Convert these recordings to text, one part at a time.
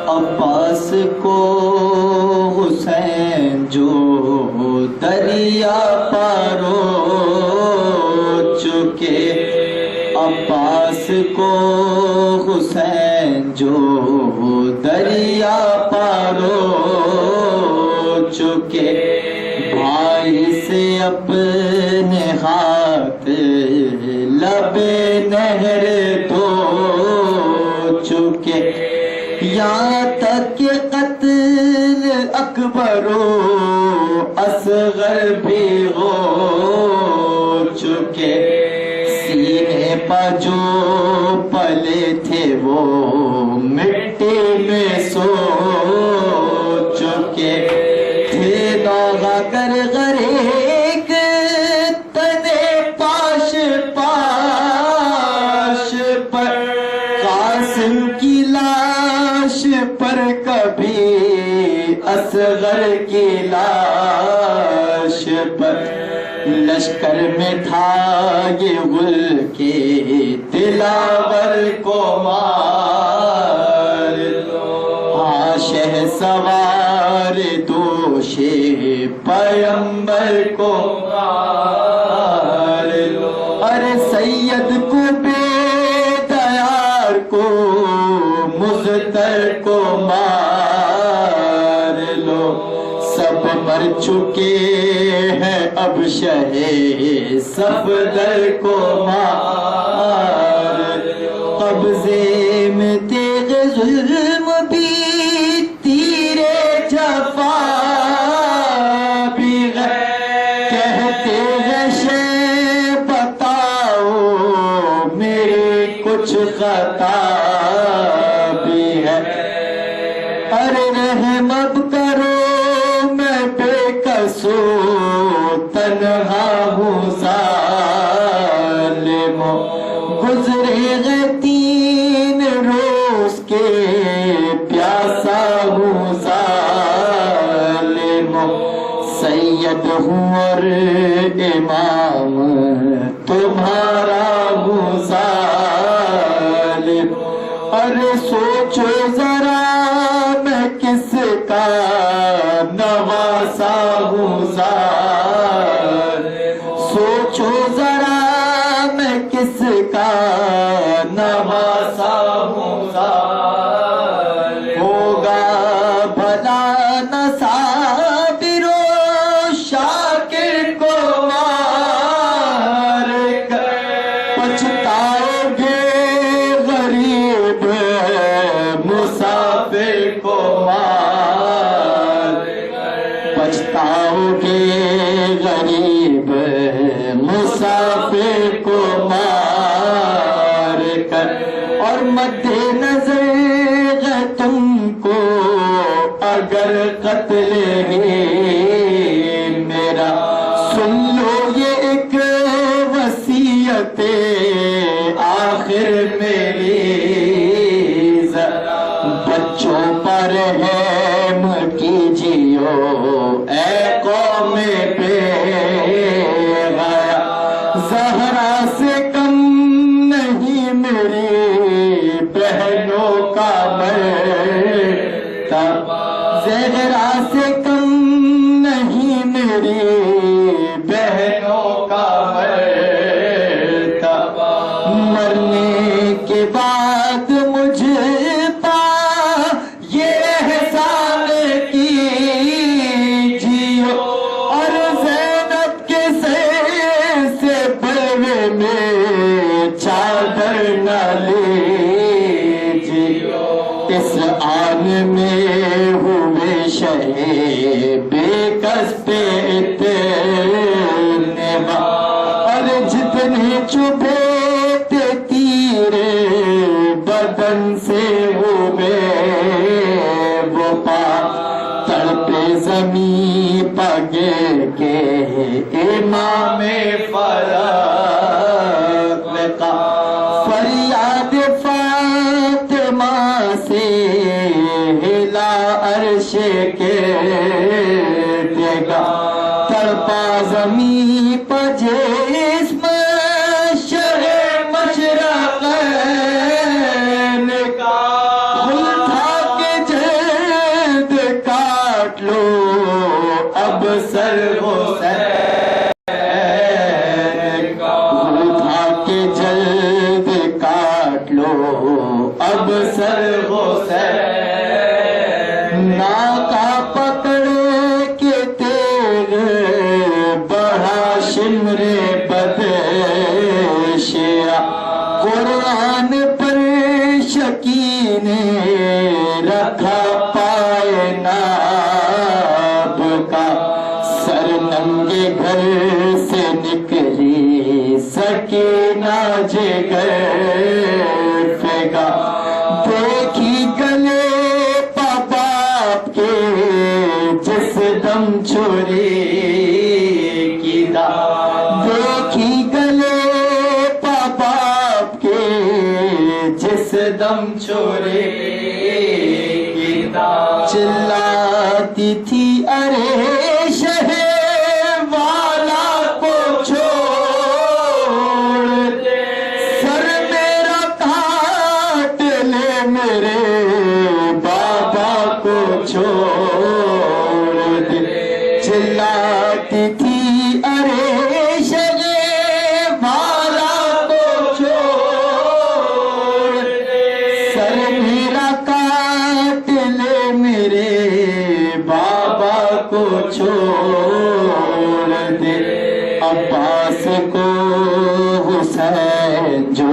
عباس کو حسین جو دریا پار ہو چکے، عباس کو حسین جو دریا پار ہو چکے، بھائی سے اپنے ہاتھ لب نہر دھو چکے، یہاں تک کہ قتل اکبر و اصغر بھی ہو چکے، سینے پر جو پلے تھے وہ مٹی میں سو چکے، تھے نوغا کر غریق تنے پاش پاش پر، قاسم کی لاش پر کبھی اصغر کی لاش پر، لشکر میں تھا یہ غل کے دلاور کو مار دو، ہاں شہ سوار دوش پیمبر کو مار دو، ارے سید کو بے دیار کو مزدر کو مار لو، سب مر چکے ہیں اب شہ صفدر کو مار لو، قبضے میں تیغ ظلم بھی تیرے جفا بھی ہے، کہتے ہیں شے بتاؤ میری کچھ خطا بھی ہے، ارے رحم اب کرو میں بے قصور تنہا ہوں ظالم، گزرے گئے 3 روز کے پیاسا ہوں ظالم، سید ہوں اور امام تمہارا ہوں ظالم، ارے سوچو ذرا میں کس کا نواسا ہوں ظالم، سوچو ذرا میں کس کا نواسا ہوں ظالم، ہوگا بھلا نہ صابر و شاکر کو مار کر، پچھتاؤ گے غریب مسافر کو مار کر، پچھتاؤ گے غریب مسافر کو مار کر، اور مد نظر ہے تم کو اگر قتل ہی میرا، سن لو یہ ایک وصیت آخر میری، بچوں پر رحم کیجیو اے قوم بے حیا، زہرا سے کم نہیں میری بہنوں کا مرتبہ، زہرا سے کم نہیں میری بہنوں کا مرتبہ، مرنے کے بعد مجھے اس آن میں ہوئے شہ بے کس پہ اتنے، اور جتنے چبھے تھے تیرے بدن سے ہوئے وہ پا تڑپے زمین پگے کے امام فرقہ، فریاد فاطمہ سے ہلا عرش کے دے گا، همی پجسم شہ مشرقین کا غل تھا کہ جلد کاٹ لو اب سر حسین کا غل تھا کہ جلد کاٹ لو اب سر حسین ناکا پکڑ کے تیغ بڑھا شمر بدشیا قرآن پر شکین رکھا پائے ناب کا سر ننگے گھر سے نکلی سکینہ جگر پھگا دیکھی گلے باپ کے جس دم چوری کی دا دیکھی گلے باپ کے جس دم چوری کی دا چلاتی تھی ارے شہر والا کو چھوڑ دے سر میرا کاٹ لے میرے بابا کو چھوڑ دے چلاتی تھی ارے شہر والا کو چھوڑ دے سر میرا کاٹ لے میرے بابا کو چھوڑ دے عباس کو حسین جو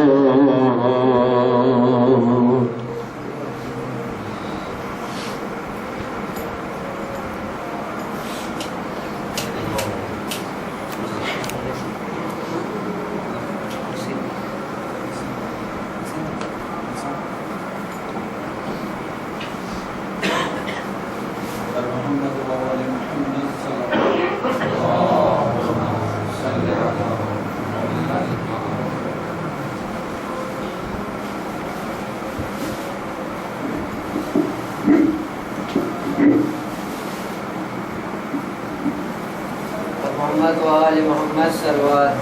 محمد و آل محمد صلوات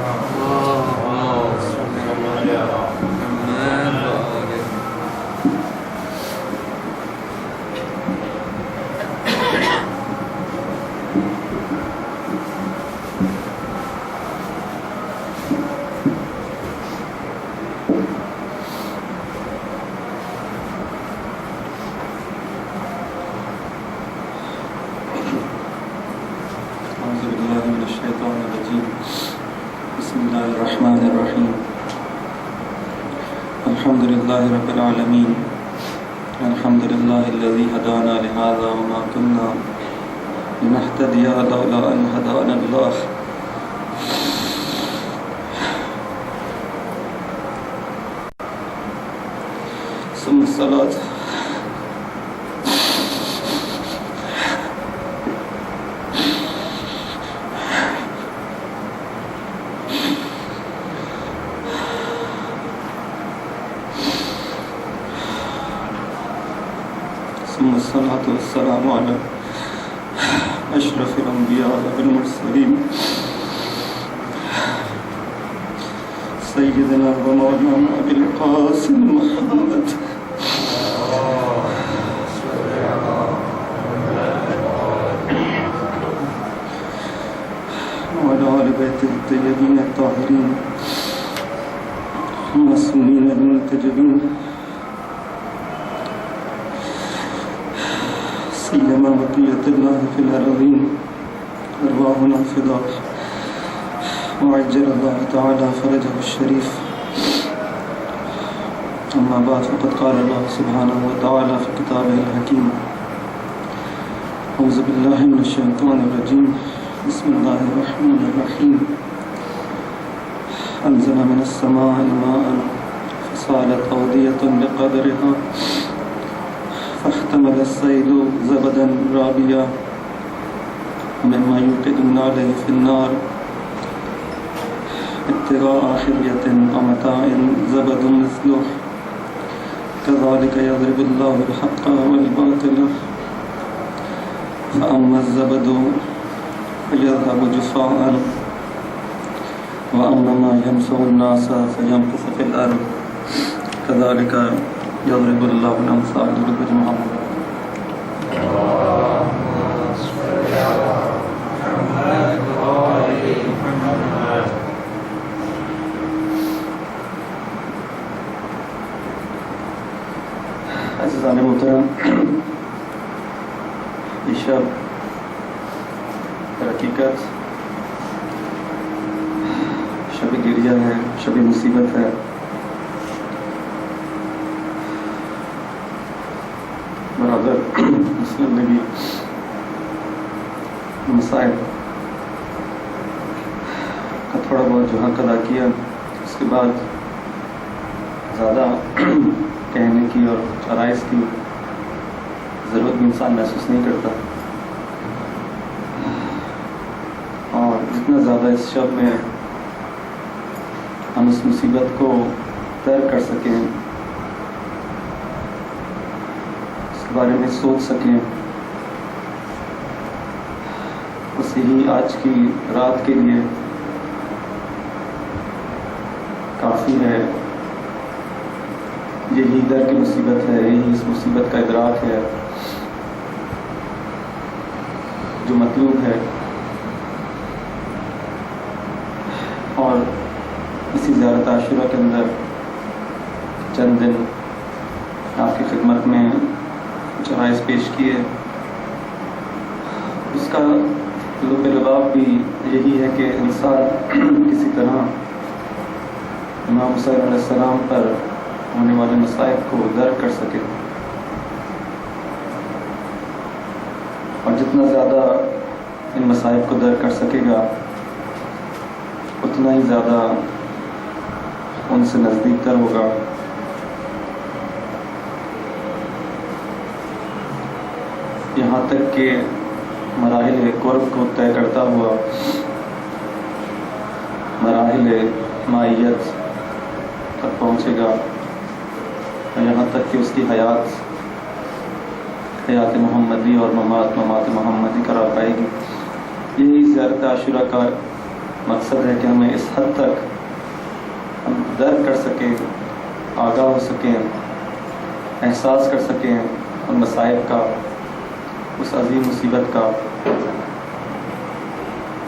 بسم الله الرحمن الرحيم الحمد لله رب العالمين الحمد لله الذي هدانا لهذا وما كنا لنهتدي لولا أن هدانا الله ثم الصلاة ثم الصلاة والسلام على أشرف الأنبياء والمرسلين سيدنا ومولانا أبي القاسم محمد وعلى آل بيته الطيبين الطاهرين المعصومين المنتجبين سيما بقية الله في الأرضين أرواحنا فداك وعجل الله تعالى فرجه الشريف أما بعد فقد قال الله سبحانه وتعالى في كتابه الحكيم أعوذ بالله من الشيطان الرجيم بسم الله الرحمن الرحيم أنزل من السماء ماء فسالت أودية بقدرها فاحتمل السيل زبدا رابيا مما يوقدون عليه في النار ابتغاء حلية ومتاع زبد مثله كذلك يضرب الله الحق والباطل فأما الزبد فيذهب جفاء وأما ما ينفع الناس فيمكث في الأرض كذلك يضرب الله الأمثال للوجه محمد. عزیزان محترم، یہ شب حقیقت شب گریہ ہے، شب مصیبت ہے. برادر مسلم نے بھی مسائل کا تھوڑا بہت جو حق ادا کیا، اس کے بعد زیادہ کہنے کی اور عرائض کی ضرورت بھی انسان محسوس نہیں کرتا. اور جتنا زیادہ اس شب میں ہم اس مصیبت کو طے کر سکیں، اس کے بارے میں سوچ سکیں، بس یہی آج کی رات کے لیے کافی ہے. یہی در کی مصیبت ہے، یہی اس مصیبت کا ادراک ہے جو مطلوب ہے. اور اسی زیارت عاشورہ کے اندر چند دن آپ کی خدمت میں کچھ عرائض پیش کیے. اس کا لب لباب بھی یہی ہے کہ انسان کسی طرح امام حسین علیہ السلام پر ہونے والے مصائب کو درک کر سکے، اور جتنا زیادہ ان مصائب کو درک کر سکے گا اتنا ہی زیادہ ان سے نزدیک تر ہوگا. یہاں تک کہ مراحل قرب کو طے کرتا ہوا مراحل مائیت تک پہنچے گا، اور یہاں تک کہ اس کی حیات محمدی اور ممات محمدی قرار پائے گی. یہی زیارت عاشورہ کا مقصد ہے کہ ہمیں اس حد تک ہم درک کر سکیں، آگاہ ہو سکیں، احساس کر سکیں ان مصائب کا، اس عظیم مصیبت کا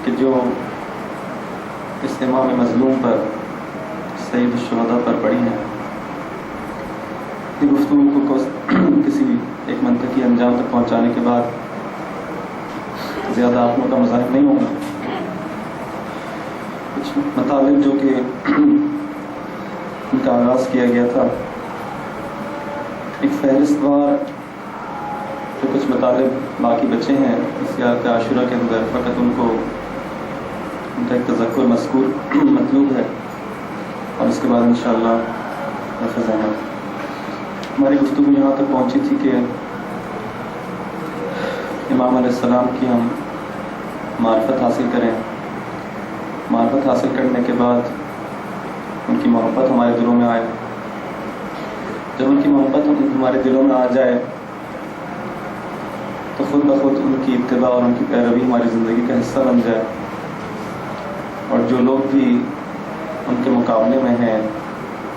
کہ جو اس امام مظلوم پر، سید الشہداء پر پڑی ہیں. یہ گفتگو کو کسی ایک منطقی انجام تک پہنچانے کے بعد زیادہ آپ لوگوں کا مظاہر نہیں ہوگا. کچھ مطالب جو کہ ان کا آغاز کیا گیا تھا، ایک فہرست وار جو کچھ مطالب باقی بچے ہیں اس زیارت عاشورہ کے اندر، فقط ان کا ایک تذکر مذکور مطلوب ہے، اور اس کے بعد انشاءاللہ حافظ احمد. ہماری گفتگو یہاں تک پہنچی تھی کہ امام علیہ السلام کی ہم معرفت حاصل کریں. معرفت حاصل کرنے کے بعد ان کی محبت ہمارے دلوں میں آئے. جب ان کی محبت ہمارے دلوں میں آ جائے تو خود بخود ان کی اتباع اور ان کی پیروی ہماری زندگی کا حصہ بن جائے، اور جو لوگ بھی ان کے مقابلے میں ہیں،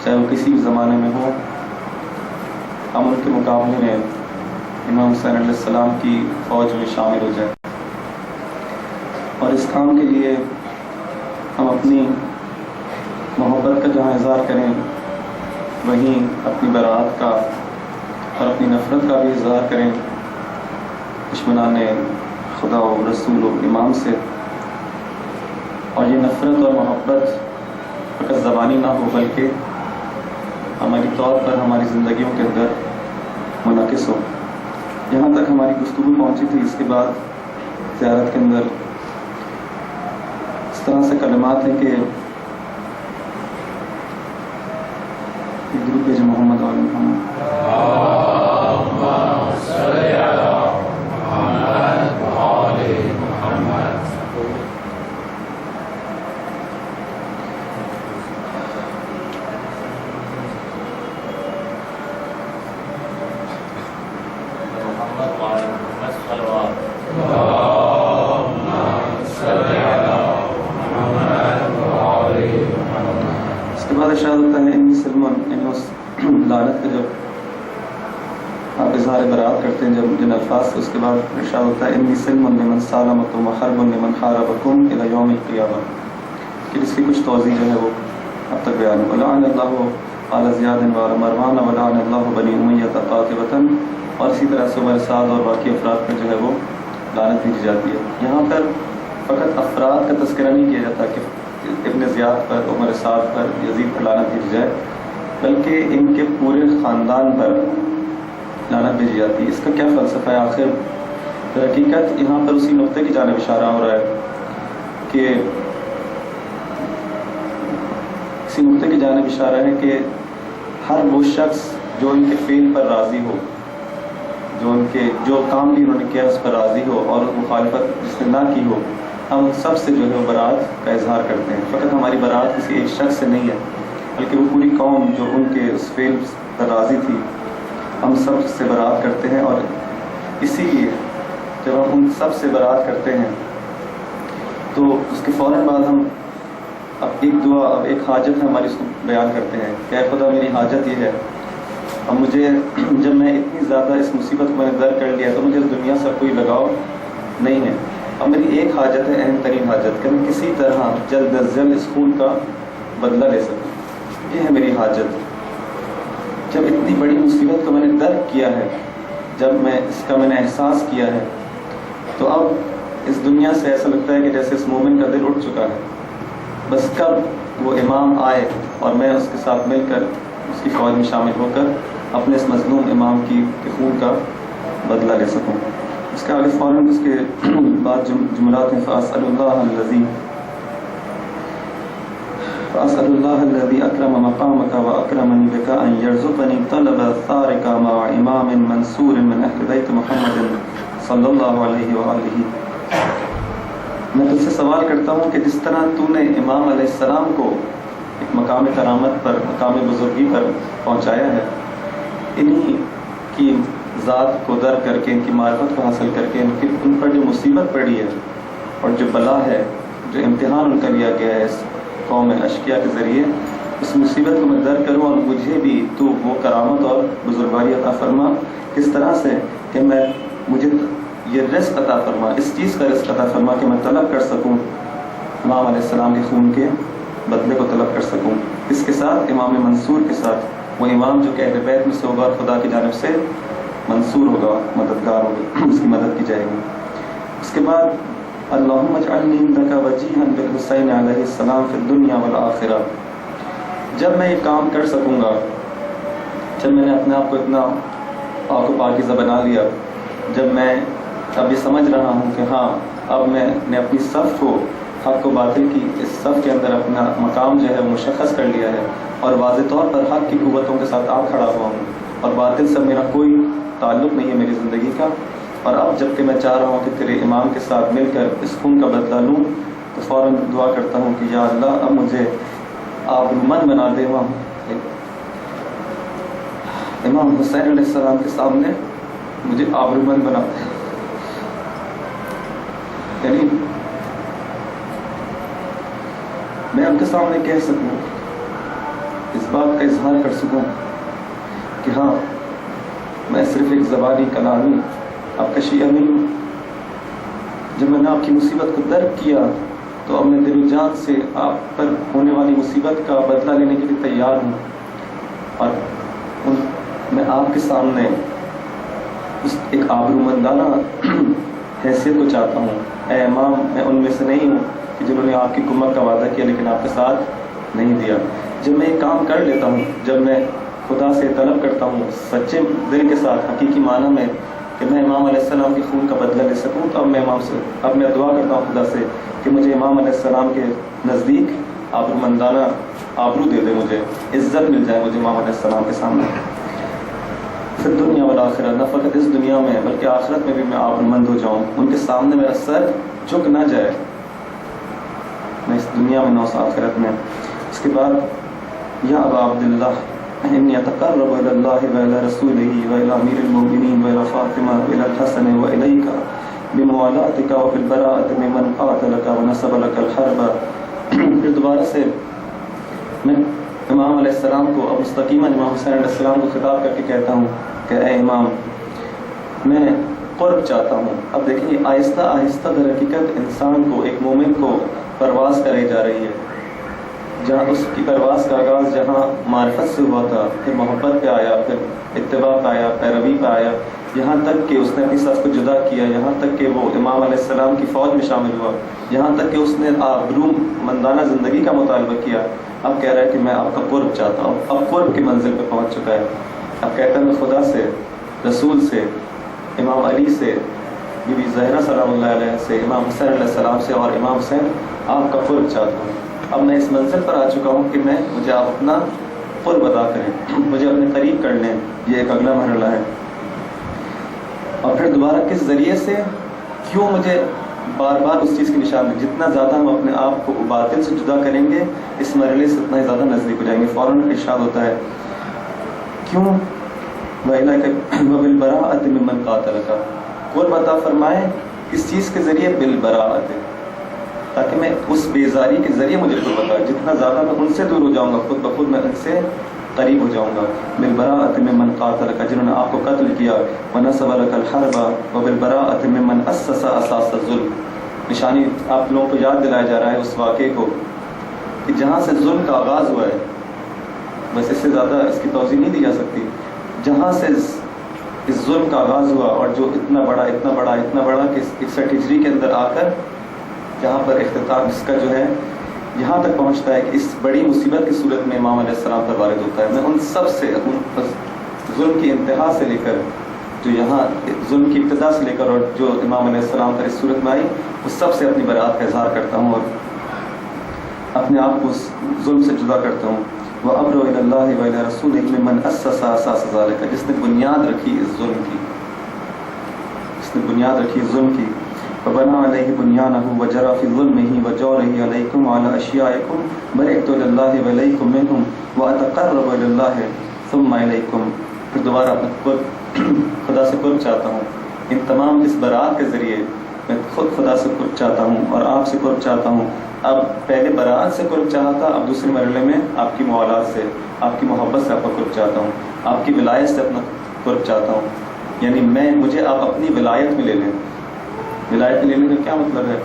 چاہے وہ کسی بھی زمانے میں ہوں، ہم ان کے مقابلے میں امام حسین علیہ السلام کی فوج میں شامل ہو جائیں. اور اس کام کے لیے ہم اپنی محبت کا جہاں اظہار کریں، وہیں اپنی برات کا اور اپنی نفرت کا بھی اظہار کریں دشمنان خدا و رسول و امام سے. اور یہ نفرت اور محبت فقط زبانی نہ ہو بلکہ عملی طور پر ہماری زندگیوں کے اندر منعکس ہو. یہاں تک ہماری گفتگو پہنچی تھی. اس کے بعد زیارت کے اندر اس طرح سے کلمات ہیں کہ درود بھیجے محمد و آل محمد. یعنی اس لعنت کا جب آپ اظہار برات کرتے ہیں جن الفاظ سے، اس کے بعد ارشاد ہوتا ہے انی سلم لمن سالمکم وحرب لمن حاربکم الی یوم القیامہ، کہ اس کی کچھ توضیح جو ہے وہ اب تک بیان ہے۔ ولعن اللہ آل زیاد وآل مروان ولعن اللہ بنی امیہ قاطبۃ، اور اسی طرح سے عمر سعد اور باقی افراد پر جو ہے وہ لعنت بھیجی جاتی ہے۔ یہاں پر فقط افراد کا تذکرہ نہیں کیا جاتا کہ ابن زیاد پر، عمر سعد پر، یزید پر لعنت بھیجی جائے، بلکہ ان کے پورے خاندان پر لعنت بھیجی جاتی ہے۔ اس کا کیا فلسفہ ہے؟ آخر در حقیقت یہاں پر اسی نقطے کی جانب اشارہ ہو رہا ہے کہ اسی نقطے کی جانب اشارہ ہے کہ ہر وہ شخص جو ان کے فعل پر راضی ہو، جو کام بھی انہوں نے کیا اس پر راضی ہو، اور مخالفت جس نے نہ کی ہو، ہم سب سے جو ہے وہ برات کا اظہار کرتے ہیں۔ فقط ہماری برات کسی ایک شخص سے نہیں ہے، بلکہ وہ پوری قوم جو ان کے اس فعل پر راضی تھی، ہم سب سے برات کرتے ہیں۔ اور اسی لیے جب ہم ان سب سے برات کرتے ہیں تو اس کے فوراً بعد ہم اب ایک دعا، اب ایک حاجت ہے ہماری، اس کو بیان کرتے ہیں کہ اے خدا میری حاجت یہ ہے، اب مجھے جب میں اتنی زیادہ اس مصیبت کو میں نے در کر لیا تو مجھے اس دنیا سے کوئی لگاؤ نہیں ہے۔ اب میری ایک حاجت ہے، اہم ترین حاجت، کہ میں کسی طرح جلد از جلد اس خون کا بدلہ لے سکوں، یہ ہے میری حاجت۔ جب اتنی بڑی مصیبت کو میں نے درک کیا ہے، جب میں اس کا میں نے احساس کیا ہے، تو اب اس دنیا سے ایسا لگتا ہے کہ جیسے اس مومن کا دل اٹھ چکا ہے، بس کب وہ امام آئے اور میں اس کے ساتھ مل کر اس کی فوج میں شامل ہو کر اپنے اس مظلوم امام کی خون کا بدلہ لے سکوں۔ اس کے آگے فوراً اس کے بعد جملات ہیں فَأَسْأَلُ اللَّهَ الَّذِي أَكْرَمَ مَقَامَكَ وَأَكْرَمَنِي بِكَ أَنْ يَرْزُقَنِي طَلَبَ ثَارِكَ مَعَ إِمَامٍ مَنْصُورٍ مِنْ أَهْلِ بَيْتِ مُحَمَّدٍ صلی اللہ علیہ وآلہ۔ میں تجھ سے سوال کرتا ہوں کہ جس طرح تو نے امام علیہ السلام کو ایک مقام کرامت پر، مقام بزرگی پر پہنچایا ہے، انہی کی ذات کو در کر کے، ان کی معرفت کو حاصل کر کے، ان پر جو مصیبت پڑی ہے اور جو بلا ہے، جو امتحان ان کا لیا گیا ہے اس قوم اشقیاء کے ذریعے، اس مصیبت کو میں در کروں اور مجھے بھی تو وہ کرامت اور بزرگواری عطا فرما، کس طرح سے کہ مجھے یہ رزق عطا فرما، اس چیز کا رزق عطا فرما کہ میں طلب کر سکوں امام علیہ السلام کے خون کے بدلے کو طلب کر سکوں۔ اس کے ساتھ امام منصور کے ساتھ، وہ امام جو کہ اہل بیت میں سے ہوگا، خدا کی جانب سے منصور ہوگا، مددگار ہوگا، اس کی مدد کی جائے گی۔ اس کے بعد اللہم اجعلنی عندک وجیہا بالحسین علیہ السلام فی الدنیا والآخرہ۔ جب میں یہ کام کر سکوں گا، جب میں نے اپنے آپ کو اتنا پاک و پاکیزہ بنا لیا، جب میں اب یہ سمجھ رہا ہوں کہ ہاں اب میں نے اپنی صف کو، حق و باطل کی اس صف کے اندر اپنا مقام جو ہے مشخص کر لیا ہے، اور واضح طور پر حق کی قوتوں کے ساتھ آ کھڑا ہوا ہوں، اور باطل سے میرا کوئی تعلق نہیں ہے میری زندگی کا، اور اب جب کہ میں چاہ رہا ہوں کہ تیرے امام کے ساتھ مل کر اس خون کا بدلہ لوں، تو فوراً دعا کرتا ہوں کہ یا اللہ اب مجھے آپ من بنا دے، امام حسین علیہ السلام کے سامنے مجھے آبرومند بنا دے، یعنی میں ان کے سامنے کہہ سکوں، اس بات کا اظہار کر سکوں کہ ہاں میں صرف ایک زبانی کلامی آپ کا شیعہ نہیں ہوں، جب میں نے آپ کی مصیبت کو درک کیا تو اب میں دل و جان سے آپ پر ہونے والی مصیبت کا بدلہ لینے کے لیے تیار ہوں، اور میں آپ کے سامنے اس ایک آبرومندانہ حیثیت کو چاہتا ہوں۔ اے امام، میں ان میں سے نہیں ہوں کہ جنہوں نے آپ کی کمک کا وعدہ کیا لیکن آپ کے ساتھ نہیں دیا۔ جب میں یہ کام کر لیتا ہوں، جب میں خدا سے طلب کرتا ہوں سچے دل کے ساتھ، حقیقی معنی میں کہ میں امام علیہ السلام کے خون کا بدلہ لے سکوں، تو اب میں دعا کرتا ہوں خدا سے کہ مجھے امام علیہ السلام کے نزدیک آبرومندانہ آبرو دے دے، مجھے عزت مل جائے مجھے امام علیہ السلام کے سامنے، پھر دنیا والآخرہ، نہ فقط اس دنیا میں بلکہ آخرت میں بھی میں آبرومند ہو جاؤں، ان کے سامنے میرا سر جھک نہ جائے، میں اس دنیا میں نہ اس آخرت میں۔ اس کے بعد یا ابا عبداللہ انی اتقرب الی اللہ و الی رسولہ و الی امیر المؤمنین و الی فاطمہ و الی الحسن و الیک بموالاتک و بالبراءۃ ممن قاتلک و نصب لک الحرب۔ پھر دوبارہ سے میں امام علیہ السلام کو اب مستقیما امام حسین علیہ السلام کو خطاب کر کے کہتا ہوں کہ اے امام، میں قرب چاہتا ہوں. اب دیکھیں یہ آہستہ آہستہ در حقیقت انسان کو، ایک مومن کو پرواز کرائی جا رہی ہے. جہاں اس کی پرواز کا آغاز جہاں معرفت سے ہوا تھا، پھر محبت پہ آیا، پھر اتباع پہ آیا، پیروی پہ آیا، یہاں تک کہ اس نے اپنی ساس کو جدا کیا، یہاں تک کہ وہ امام علیہ السلام کی فوج میں شامل ہوا، یہاں تک کہ اس نے آبرو مندانہ زندگی کا مطالبہ کیا. اب کہہ رہا ہے کہ میں آپ کا قرب چاہتا ہوں. اب قرب کی منزل پہ پہنچ چکا ہے. اب کہتا ہے میں خدا سے، رسول سے، امام علی سے، بی بی زہرا سلام اللہ علیہ سے، امام حسین علیہ السلام سے اور امام حسین آپ کا قرب چاہتا ہوں. اب میں اس منزل پر آ چکا ہوں کہ مجھے آپ اپنا قرب ادا کریں، مجھے اپنے قریب کر لیں. یہ ایک اگلا مرحلہ ہے. اور پھر دوبارہ کس ذریعے سے، کیوں مجھے بار بار اس چیز کی نشان ہے. جتنا زیادہ ہم اپنے آپ کو باطل سے جدا کریں گے اس مرحلے سے اتنا ہی زیادہ نزدیک ہو جائیں گے. فوراً ارشاد ہوتا ہے کیوں وَبِالْبَرَاءَةِ مِمَّنْ قَاتَلَكَ، قرب عطا فرمائے اس چیز کے ذریعے، بالبراءت، تاکہ میں اس بیزاری کے ذریعے مجھے قرب عطا. جتنا زیادہ میں ان سے دور ہو جاؤں گا خود بخود میں ان سے قریب ہو جاؤں گا. بالبراءۃ ممن قاتلک، جنہوں نے آپ کو قتل کیا، ونصب لک الحرب، وبالبراءۃ ممن اسس اساس الظلم. نشانی آپ لوگوں کو یاد دلایا جا رہا ہے اس واقعے کو کہ جہاں سے ظلم کا آغاز ہوا ہے، بس اس سے زیادہ اس کی توضیح نہیں دی جا سکتی. جہاں سے اس ظلم کا آغاز ہوا اور جو اتنا بڑا کہ 61 ہجری کے اندر آ کر جہاں پر اختتام اس کا جو ہے یہاں تک پہنچتا ہے کہ اس بڑی مصیبت کی صورت میں امام علیہ السلام پر وارد ہوتا ہے. میں ان سب سے ظلم کی انتہا سے لے کر جو یہاں ظلم کی ابتدا سے لے کر اور جو امام علیہ السلام پر اس صورت میں آئی، اس سب سے اپنی برات کا اظہار کرتا ہوں اور اپنے آپ کو اس ظلم سے جدا کرتا ہوں. وَأَبْرُ إِلَى اللَّهِ وَإِلَى رَسُولِهِ مِمَّنْ أَسَّسَ أَسَاسَ ذَلِكَ، جس نے بنیاد رکھی اس ظلم کی، جس نے بنیاد رکھی اس ظلم کی. فَبَنَا عَلَيْهِ بُنْيَانَهُ وَجَرَى فِي ظُلْمِهِ وَجَوْرِهِ عَلَيْكُمْ وَعَلَى أَشْيَائِكُمْ بَرِئْتُ إِلَى اللَّهِ وَإِلَيْكُمْ مِنْهُمْ وَأَتَقَرَّبُ إِلَى اللَّهِ ثُمَّ إِلَيْكُمْ. پھر دوبارہ اپنے خدا سے قرب چاہتا ہوں. ان تمام اس برات کے ذریعے میں خود خدا سے قرب چاہتا ہوں اور آپ سے قرب چاہتا ہوں. اب پہلے برات سے قرب چاہا تھا، اب دوسرے مرحلے میں آپ کی موالات سے، آپ کی محبت سے آپ کا قرب چاہتا ہوں، آپ کی ولایت سے اپنا قرب چاہتا ہوں. یعنی مجھے آپ اپنی ولایت میں لے لیں. ولایت میں لینے کا کیا مطلب ہے؟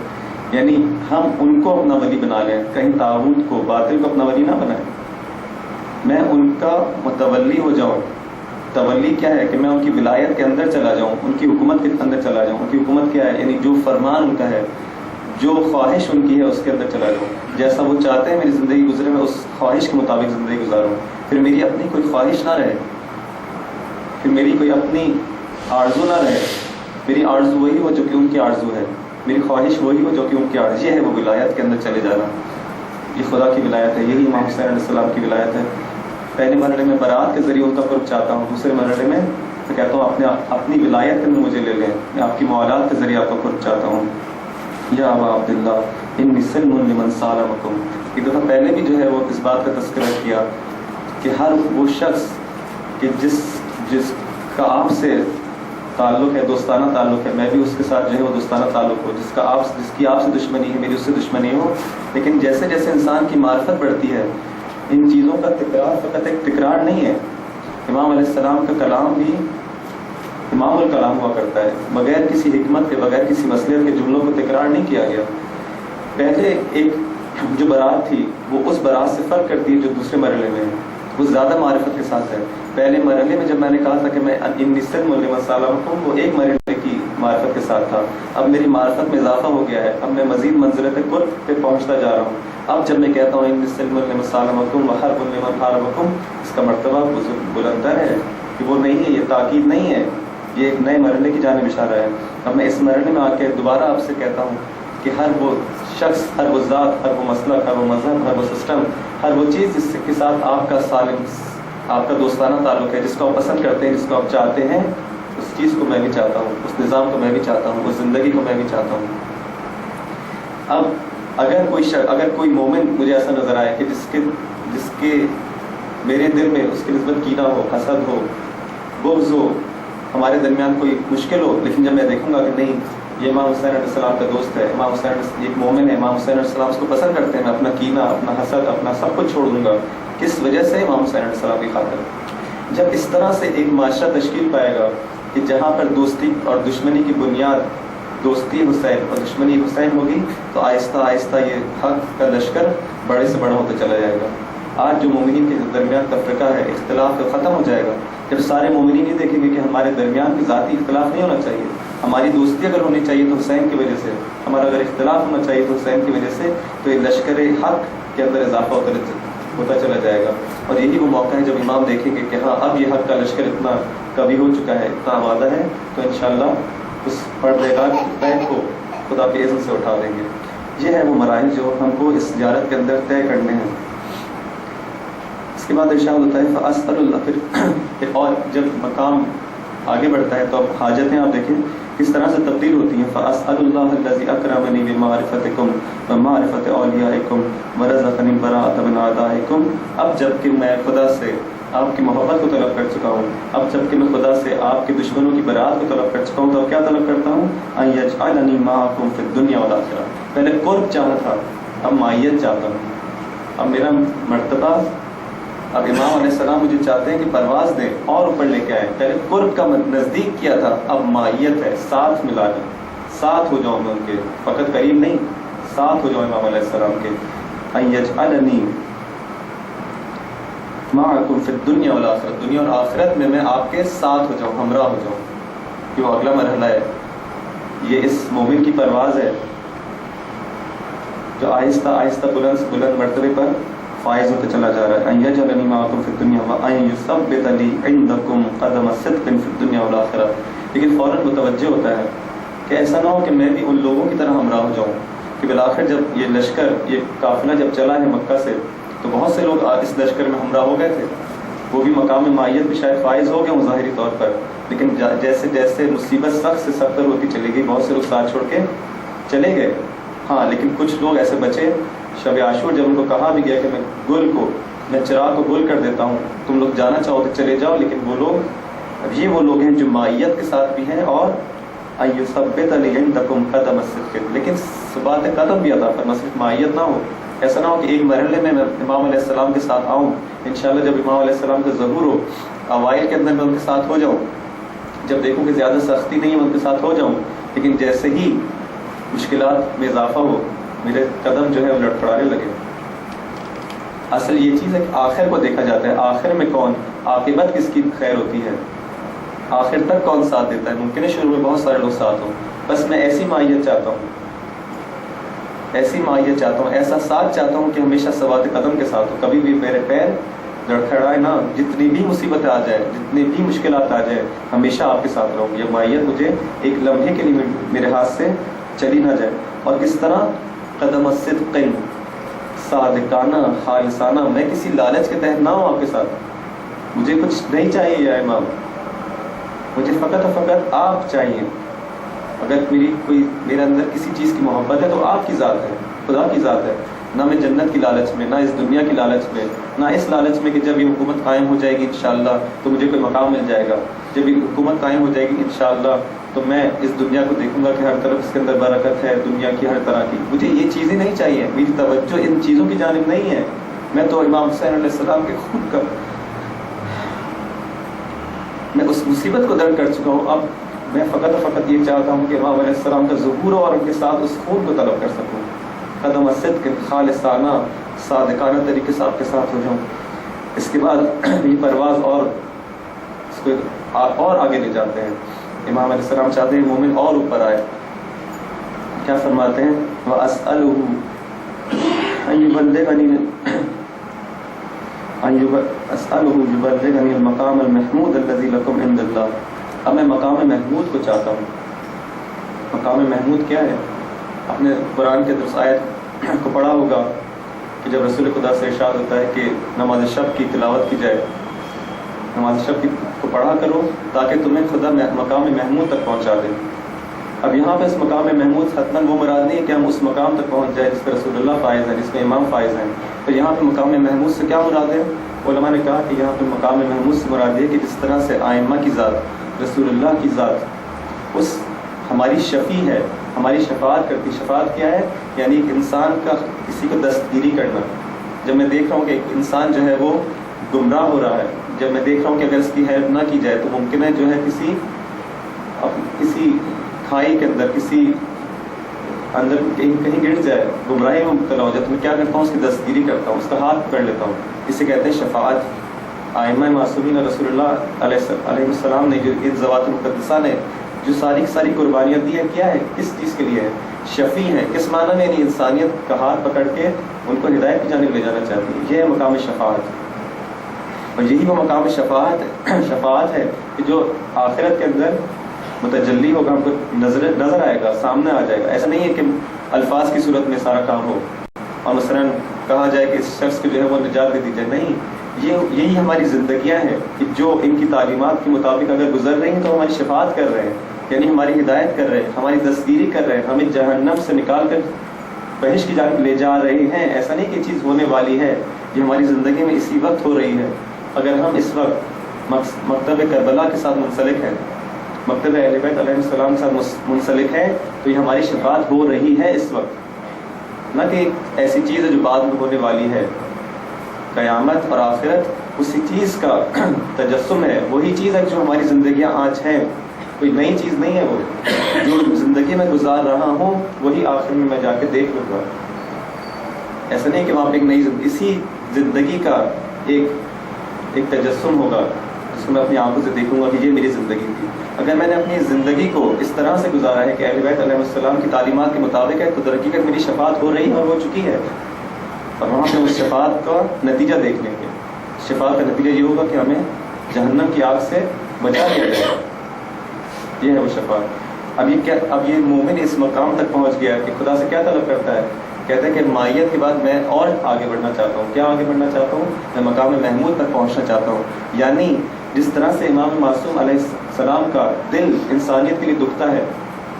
یعنی ہم ان کو اپنا ولی بنا لیں، کہیں طاغوت کو، باطل کو اپنا ولی نہ بنائیں. میں ان کا متولی ہو جاؤں. تولی کیا ہے کہ میں ان کی ولایت کے اندر چلا جاؤں، ان کی حکومت کے اندر چلا جاؤں. ان کی حکومت کیا ہے؟ یعنی جو فرمان ان کا ہے، جو خواہش ان کی ہے اس کے اندر چلا جاؤں. جیسا وہ چاہتے ہیں میری زندگی گزرے، میں اس خواہش کے مطابق زندگی گزاروں. پھر میری اپنی کوئی خواہش نہ رہے، پھر میری کوئی اپنی آرزو نہ رہے. میری آرزو وہی ہو جو کہ ان کی آرزو ہے، میری خواہش وہی ہو جو کہ ان کی آرزو. یہ ہے وہ ولایت کے اندر چلے جانا. یہ خدا کی ولایت ہے. یہی امام حسین علیہ السلام کی ولایت ہے. پہلے مرحلے میں برات کے ذریعے ان کا قرب چاہتا ہوں، دوسرے مرحلے میں میں کہتا ہوں اپنی ولایت کے اندر مجھے لے لیں. میں آپ کی موالات کے ذریعے آپ کا قرب چاہتا ہوں. یا ابا عبداللہ انی سلم لمن سالمکم. ایک دفعہ پہلے بھی جو ہے وہ اس بات کا تذکرہ کیا کہ ہر وہ شخص کہ جس کا آپ سے تعلق ہے، دوستانہ تعلق ہے، میں بھی اس کے ساتھ جو ہے وہ دوستانہ تعلق ہو. جس کی آپ سے دشمنی ہے، میری اس سے دشمنی ہو. لیکن جیسے جیسے انسان کی معرفت بڑھتی ہے، ان چیزوں کا تکرار فقط ایک تکرار نہیں ہے. امام علیہ السلام کا کلام بھی امام الکلام ہوا کرتا ہے، بغیر کسی حکمت کے، بغیر کسی مصلحت کے جملوں کو تکرار نہیں کیا گیا. پہلے ایک جو برات تھی وہ اس برات سے فرق کرتی ہے جو دوسرے مرحلے میں ہے، وہ زیادہ معرفت کے ساتھ ہے. پہلے مرحلے میں جب میں نے کہا تھا کہ میں انسلم لمن سالمکم، وہ ایک مرحلے کی معرفت کے ساتھ تھا. اب میری معرفت میں اضافہ ہو گیا ہے، اب میں مزید منزلت قرب پہ پہنچتا جا رہا ہوں. اب جب میں کہتا ہوں انسلم لمن سالمکم وحرب لمن حاربکم، اس کا مرتبہ بلندر ہے کہ وہ نہیں ہے، یہ تاکید نہیں ہے، یہ ایک نئے مرحلے کی جانب اشارہ ہے. اب میں اس مرحلے میں آ کے دوبارہ آپ سے کہتا ہوں کہ ہر وہ شخص، ہر وہ ذات، ہر وہ مسلک، ہر وہ مذہب، ہر وہ سسٹم، ہر وہ چیز جس کے ساتھ آپ کا سالم، آپ کا دوستانہ تعلق ہے، جس کو آپ پسند کرتے ہیں، جس کو آپ چاہتے ہیں، اس چیز کو میں بھی چاہتا ہوں، اس نظام کو میں بھی چاہتا ہوں، اس زندگی کو میں بھی چاہتا ہوں. اب اگر کوئی مومن مجھے ایسا نظر آئے کہ جس کے میرے دل میں اس کی نسبت کینہ ہو، حسد ہو، بغض ہو، ہمارے درمیان کوئی مشکل ہو، لیکن جب میں دیکھوں گا کہ نہیں یہ امام حسین علیہ السلام کا دوست ہے، امام حسین ایک مومن ہے، امام حسین علیہ السلام اس کو پسند کرتے ہیں، میں اپنا کینہ، اپنا حسد، اپنا سب کچھ چھوڑ دوں گا کس وجہ سے؟ امام حسین علیہ السلام کی خاطر. جب اس طرح سے ایک معاشرہ تشکیل پائے گا کہ جہاں پر دوستی اور دشمنی کی بنیاد دوستی حسین اور دشمنی حسین ہوگی، تو آہستہ آہستہ یہ حق کا لشکر بڑے سے بڑا ہوتا چلا جائے گا. آج جو مومنین کے درمیان تفرقہ ہے، اختلاف تو ختم ہو جائے گا جب سارے مومنین یہ دیکھیں گے کہ ہمارے درمیان بھی ذاتی اختلاف نہیں ہونا چاہیے. ہماری دوستی اگر ہونی چاہیے تو حسین کی وجہ سے، ہمارا اگر اختلاف ہونا چاہیے تو حسین کی وجہ سے، تو یہ لشکر حق کے اندر اضافہ ہوتا چلا جائے گا. اور یہی وہ موقع ہے جب امام دیکھیں گے کہ ہاں اب یہ حق کا لشکر اتنا قوی ہو چکا ہے، اتنا آبادہ ہے، تو انشاءاللہ اس پردیدار بیت کو خدا کے اذن سے اٹھا دیں گے. یہ ہے وہ مراحل جو ہم کو اس زیارت کے اندر طے کرنے ہیں. اس کے بعد ارشاد ہوتا ہے فَأَسْأَلُ اللَّهِ، پھر اور جب مقام آگے بڑھتا ہے تو اب حاجتیں آپ دیکھیں کس طرح سے تبدیل ہوتی ہیں. فَأَسْأَلُ اللَّهَ الَّذِي أَكْرَمَنِي بِمَعْرِفَتِكُمْ وَمَعْرِفَةِ أَوْلِيَائِكُمْ وَرَزَقَنِي الْبَرَاءَةَ مِنْ أَعْدَائِكُمْ. اب جب کہ میں خدا سے آپ کی محبت کو طلب کر چکا ہوں، اب جب کہ میں خدا سے آپ کے دشمنوں کی برات کو طلب کر چکا ہوں، تو اب کیا طلب کرتا ہوں؟ أَن يَجْعَلَنِي مَعَكُمْ فِي الدُّنْيَا وَالْآخِرَةِ. پہلے قرب چاہا تھا، اب مائیت چاہتا ہوں. اب میرا مرتبہ، اب امام علیہ السلام مجھے چاہتے ہیں کہ پرواز دیں اور اوپر لے کے آئیں. پہلے قرب کا نزدیک کیا تھا، اب مائیت ہے، ساتھ ملا لیں، ساتھ ہو جاؤں میں ان کے، فقط قریب نہیں، ساتھ ہو جاؤں امام علیہ السلام کے. أن يجعلني معكم في الدنيا والآخرة، دنیا اور آخرت میں میں آپ کے ساتھ ہو جاؤں، ہمراہ ہو جاؤں. کہ وہ اگلا مرحلہ ہے، یہ اس مومن کی پرواز ہے جو آہستہ آہستہ بلند سے بلند مرتبے پر فائز ہوتا چلا جا رہا ہے. أن يجعلني معكم في الدنيا وأن يثبت لي عندكم قدم صدق في الدنيا والآخرة. لیکن فوراً متوجہ ہوتا ہے کہ ایسا نہ ہو کہ میں بھی ان لوگوں کی طرح ہمراہ ہو جاؤں. کہ بالآخر جب یہ لشکر، یہ قافلہ جب چلا ہے مکہ سے، تو بہت سے لوگ اس لشکر میں ہمراہ ہو گئے تھے، وہ بھی مقام مائیت بھی شاید فائز ہو گئے ہوں ظاہری طور پر، لیکن جیسے جیسے مصیبت سخت سے سختر ہوتی چلی گئی، بہت سے لوگ ساتھ چھوڑ کے چلے گئے. ہاں لیکن کچھ لوگ ایسے بچے. شب عاشور جب ان کو کہا بھی گیا کہ میں چراغ کو گل کر دیتا ہوں، تم لوگ جانا چاہو تو چلے جاؤ، لیکن وہ لوگ، اب یہ وہ لوگ ہیں جو مائیت کے ساتھ بھی ہیں اور أن يثبت لي عندكم قدم الصدق، لیکن ثبات قدم بھی عطا فرما، صرف مائیت نہ ہو. ایسا نہ ہو کہ ایک مرحلے میں امام علیہ السلام کے ساتھ آؤں، انشاءاللہ جب امام علیہ السلام کا ظہور ہو، اوائل کے اندر میں ان کے ساتھ ہو جاؤں، جب دیکھوں کہ زیادہ سختی نہیں ہے ان کے ساتھ ہو جاؤں، لیکن جیسے ہی مشکلات میں اضافہ ہو میرے قدم جو ہے وہ لڑکھڑانے لگے. اصل یہ چیز ہے کہ آخر کو دیکھا جاتا ہے، آخر میں کون، عاقبت کس کی خیر ہوتی ہے، آخر تک کون ساتھ دیتا ہے. ممکن ہے شروع میں بہت سارے لوگ ساتھ ہوں، بس میں ایسی مائیت چاہتا ہوں، ایسی مائیت چاہتا ہوں، ایسا ساتھ چاہتا ہوں کہ ہمیشہ ثبات قدم کے ساتھ ہو، کبھی بھی میرے پیر لڑکھڑائے نہ، جتنی بھی مصیبت آ جائے، جتنی بھی مشکلات آ جائے، ہمیشہ آپ کے ساتھ رہوں. یہ مائیت مجھے ایک لمحے کے لیے میرے ہاتھ سے چلی نہ جائے. اور کس طرح؟ قدم الصدق، صادقانہ، خالصانہ، میں کسی لالچ کے تحت نہ ہوں آپ کے ساتھ. مجھے کچھ نہیں چاہیے یا امام، مجھے فقط اور فقط آپ چاہیے. اگر میرے اندر کسی چیز کی محبت ہے تو آپ کی ذات ہے، خدا کی ذات ہے. نہ میں جنت کی لالچ میں، نہ اس دنیا کی لالچ میں، نہ اس لالچ میں کہ جب یہ حکومت قائم ہو جائے گی انشاءاللہ تو مجھے کوئی مقام مل جائے گا. جب یہ حکومت قائم ہو جائے گی انشاءاللہ تو میں اس دنیا کو دیکھوں گا کہ ہر طرف اس کے اندر برکت ہے، دنیا کی ہر طرح کی. مجھے یہ چیزیں نہیں چاہیے، میری توجہ ان چیزوں کی جانب نہیں ہے. میں تو امام حسین علیہ السلام کے خون کا، میں اس مصیبت کو درک کر چکا ہوں. اب میں فقط اور فقط یہ چاہتا ہوں کہ امام علیہ السلام کا ظہور ہو اور ان کے ساتھ اس خون کو طلب کر سکوں. قدم صدق، خالصانہ، صادقانہ طریقے سے آپ کے ساتھ ہو جاؤں. اس کے بعد یہ پرواز اور اس کو اور آگے لے جاتے ہیں. امام علیہ السلام چاہتے ہیں مومن اور اوپر آئے. کیا فرماتے ہیں؟ وَأَسْأَلُهُ أَن يُبَلِّغَنِي الْمَقَامَ الْمَحْمُودَ الَّذِي لَكُمْ عِندَ اللَّهِ. اب میں مقام محمود کو چاہتا ہوں. مقام محمود کیا ہے؟ آپ نے قرآن کے درس آیت کو پڑھا ہوگا کہ جب رسول خدا سے ارشاد ہوتا ہے کہ نماز شب کی تلاوت کی جائے، نماز شب کو پڑھا کرو تاکہ تمہیں خدا مقام محمود تک پہنچا دے. اب یہاں پہ اس مقام محمود حتماً وہ مراد نہیں ہے کہ ہم اس مقام تک پہنچ جائیں جس پہ رسول اللہ فائز ہے، جس پہ امام فائز ہیں. تو یہاں پہ مقام محمود سے کیا مراد ہے؟ علماء نے کہا کہ یہاں پہ مقام محمود سے مراد ہے کہ جس طرح سے آئمہ کی ذات، رسول اللہ کی ذات اس ہماری شفیع ہے، ہماری شفاعت کرتی. شفاعت کیا ہے؟ یعنی ایک انسان کا کسی کو دستگیری کرنا، جب میں دیکھ رہا ہوں کہ ایک انسان جو ہے وہ گمراہ ہو رہا ہے، جب میں دیکھ رہا ہوں کہ اگر اس کی ہیلپ نہ کی جائے تو ممکن ہے جو ہے کسی کھائی کے اندر کسی اندر کہیں گر جائے، گمراہی میں مبتلا ہو جائے، تو میں کیا کرتا ہوں؟ اس کی دستگیری کرتا ہوں، اس کا ہاتھ پکڑ لیتا ہوں. اسے کہتے ہیں شفاعت. ائمہ معصومین رسول اللہ علیہ السلام نے جو ان ذوات المقدسہ نے جو ساری قربانیاں دی ہیں، کیا ہے؟ کس چیز کے لیے ہے؟ شفیع ہے. کس معنی میں؟ یعنی انسانیت کا ہاتھ پکڑ کے ان کو ہدایت کی جانب لے جانا چاہتی ہے. یہ ہے مقام شفاعت. اور یہی وہ مقام شفاعت ہے کہ جو آخرت کے اندر متجلی ہوگا، ہم کو نظر آئے گا، سامنے آ جائے گا. ایسا نہیں ہے کہ الفاظ کی صورت میں سارا کام ہو اور مثلا کہا جائے کہ اس شخص کو جو ہے وہ نجات دے دی جائے. نہیں، یہی ہماری زندگیاں ہیں کہ جو ان کی تعلیمات کے مطابق اگر گزر رہی ہیں تو ہماری شفاعت کر رہے ہیں، یعنی ہماری ہدایت کر رہے ہیں، ہماری دستگیری کر رہے ہیں، ہمیں جہنم سے نکال کر بہشت کی جانب لے جا رہے ہیں. ایسا نہیں کہ چیز ہونے والی ہے، یہ ہماری زندگی میں اسی وقت ہو رہی ہے. اگر ہم اس وقت مکتب کربلا کے ساتھ منسلک ہیں، مکتب اہل بیت علیہ السلام کے ساتھ منسلک ہیں، تو یہ ہماری شفاعت ہو رہی ہے اس وقت. نہ کہ ایسی چیز ہے جو بعد میں ہونے والی ہے. قیامت اور آخرت اسی چیز کا تجسم ہے، وہی چیز ہے جو ہماری زندگیاں آج ہیں. کوئی نئی چیز نہیں ہے. وہ جو زندگی میں گزار رہا ہوں وہی آخر میں جا کے دیکھ لوں گا. ایسا نہیں کہ وہاں پہ ایک نئی اسی زندگی کا ایک تجسم ہوگا جس کو میں اپنی آنکھوں سے دیکھوں گا کہ یہ میری زندگی تھی. اگر میں نے اپنی زندگی کو اس طرح سے گزارا ہے کہ اہل بیت علیہ السلام کی تعلیمات کے مطابق ہے، تو در حقیقت میری شفاعت ہو رہی ہے اور ہو چکی ہے. اور وہاں پہ اس شفاعت کا نتیجہ دیکھ لیں گے. شفاعت کا نتیجہ یہ ہوگا کہ ہمیں جہنم کی آگ سے بچا دیا جائے. یہ ہے وہ شفاعت. اب یہ مومن اس مقام تک پہنچ گیا کہ خدا سے کیا طلب کرتا ہے؟ کہتا ہے کہ مائیت کے بعد میں اور آگے بڑھنا چاہتا ہوں. کیا آگے بڑھنا چاہتا ہوں؟ میں مقام محمود تک پہنچنا چاہتا ہوں. یعنی جس طرح سے امام معصوم علیہ السلام کا دل انسانیت کے لیے دکھتا ہے،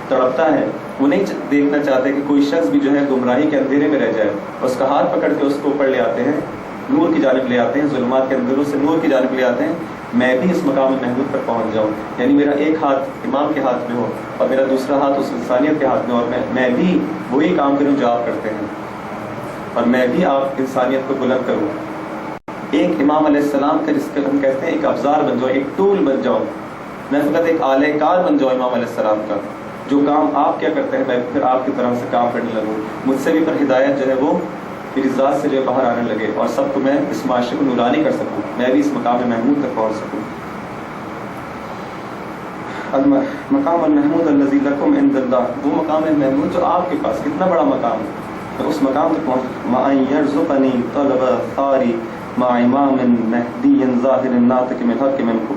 تڑپتا ہے، وہ نہیں دیکھنا چاہتے کہ کوئی شخص بھی جو ہے گمراہی کے اندھیرے میں رہ جائے. اس کا ہاتھ پکڑ کے اس کو اوپر لے آتے ہیں، نور کی جانب لے آتے ہیں، ظلمات کے اندروں سے نور کی جانب لے آتے ہیں. میں بھی اس مقام محمود پر پہنچ جاؤں، یعنی میرا ایک ہاتھ امام کے ہاتھ میں ہو اور میرا دوسرا ہاتھ اس انسانیت کے ہاتھ میں ہو، اور میں بھی وہی کام کروں جو آپ کرتے ہیں، اور میں بھی آپ انسانیت کو بلند کروں. ایک امام علیہ السلام کا جس کا ہم کہتے ہیں ایک افزار بن جاؤ، ایک ٹول بن جاؤ. میں فقط ایک آلہ کار بن جاؤں امام علیہ السلام کا. جو کام آپ کیا کرتے ہیں میں پھر آپ کی طرف سے کام کرنے لگوں. مجھ سے بھی پھر ہدایت جو ہے وہ میری ذات سے جو ہے باہر آنے لگے اور سب کو میں اس معاشرے کو نورانی کر سکوں، میں بھی اس مقام محمود تک پہنچ سکوں. مقام المحمود الذی لکم عند اللہ، وہ مقام محمود جو آپ کے پاس کتنا بڑا مقام ہے. تو اس مقام تک پہنچ مَا أَن يَرْزُقَنِي طَلَبَ ثَارِ مَعَ إِمَامٍ مَهْدِيٍّ ظَاهِرٍ نَاطِقٍ بِالْحَقِّ مِنْكُمْ.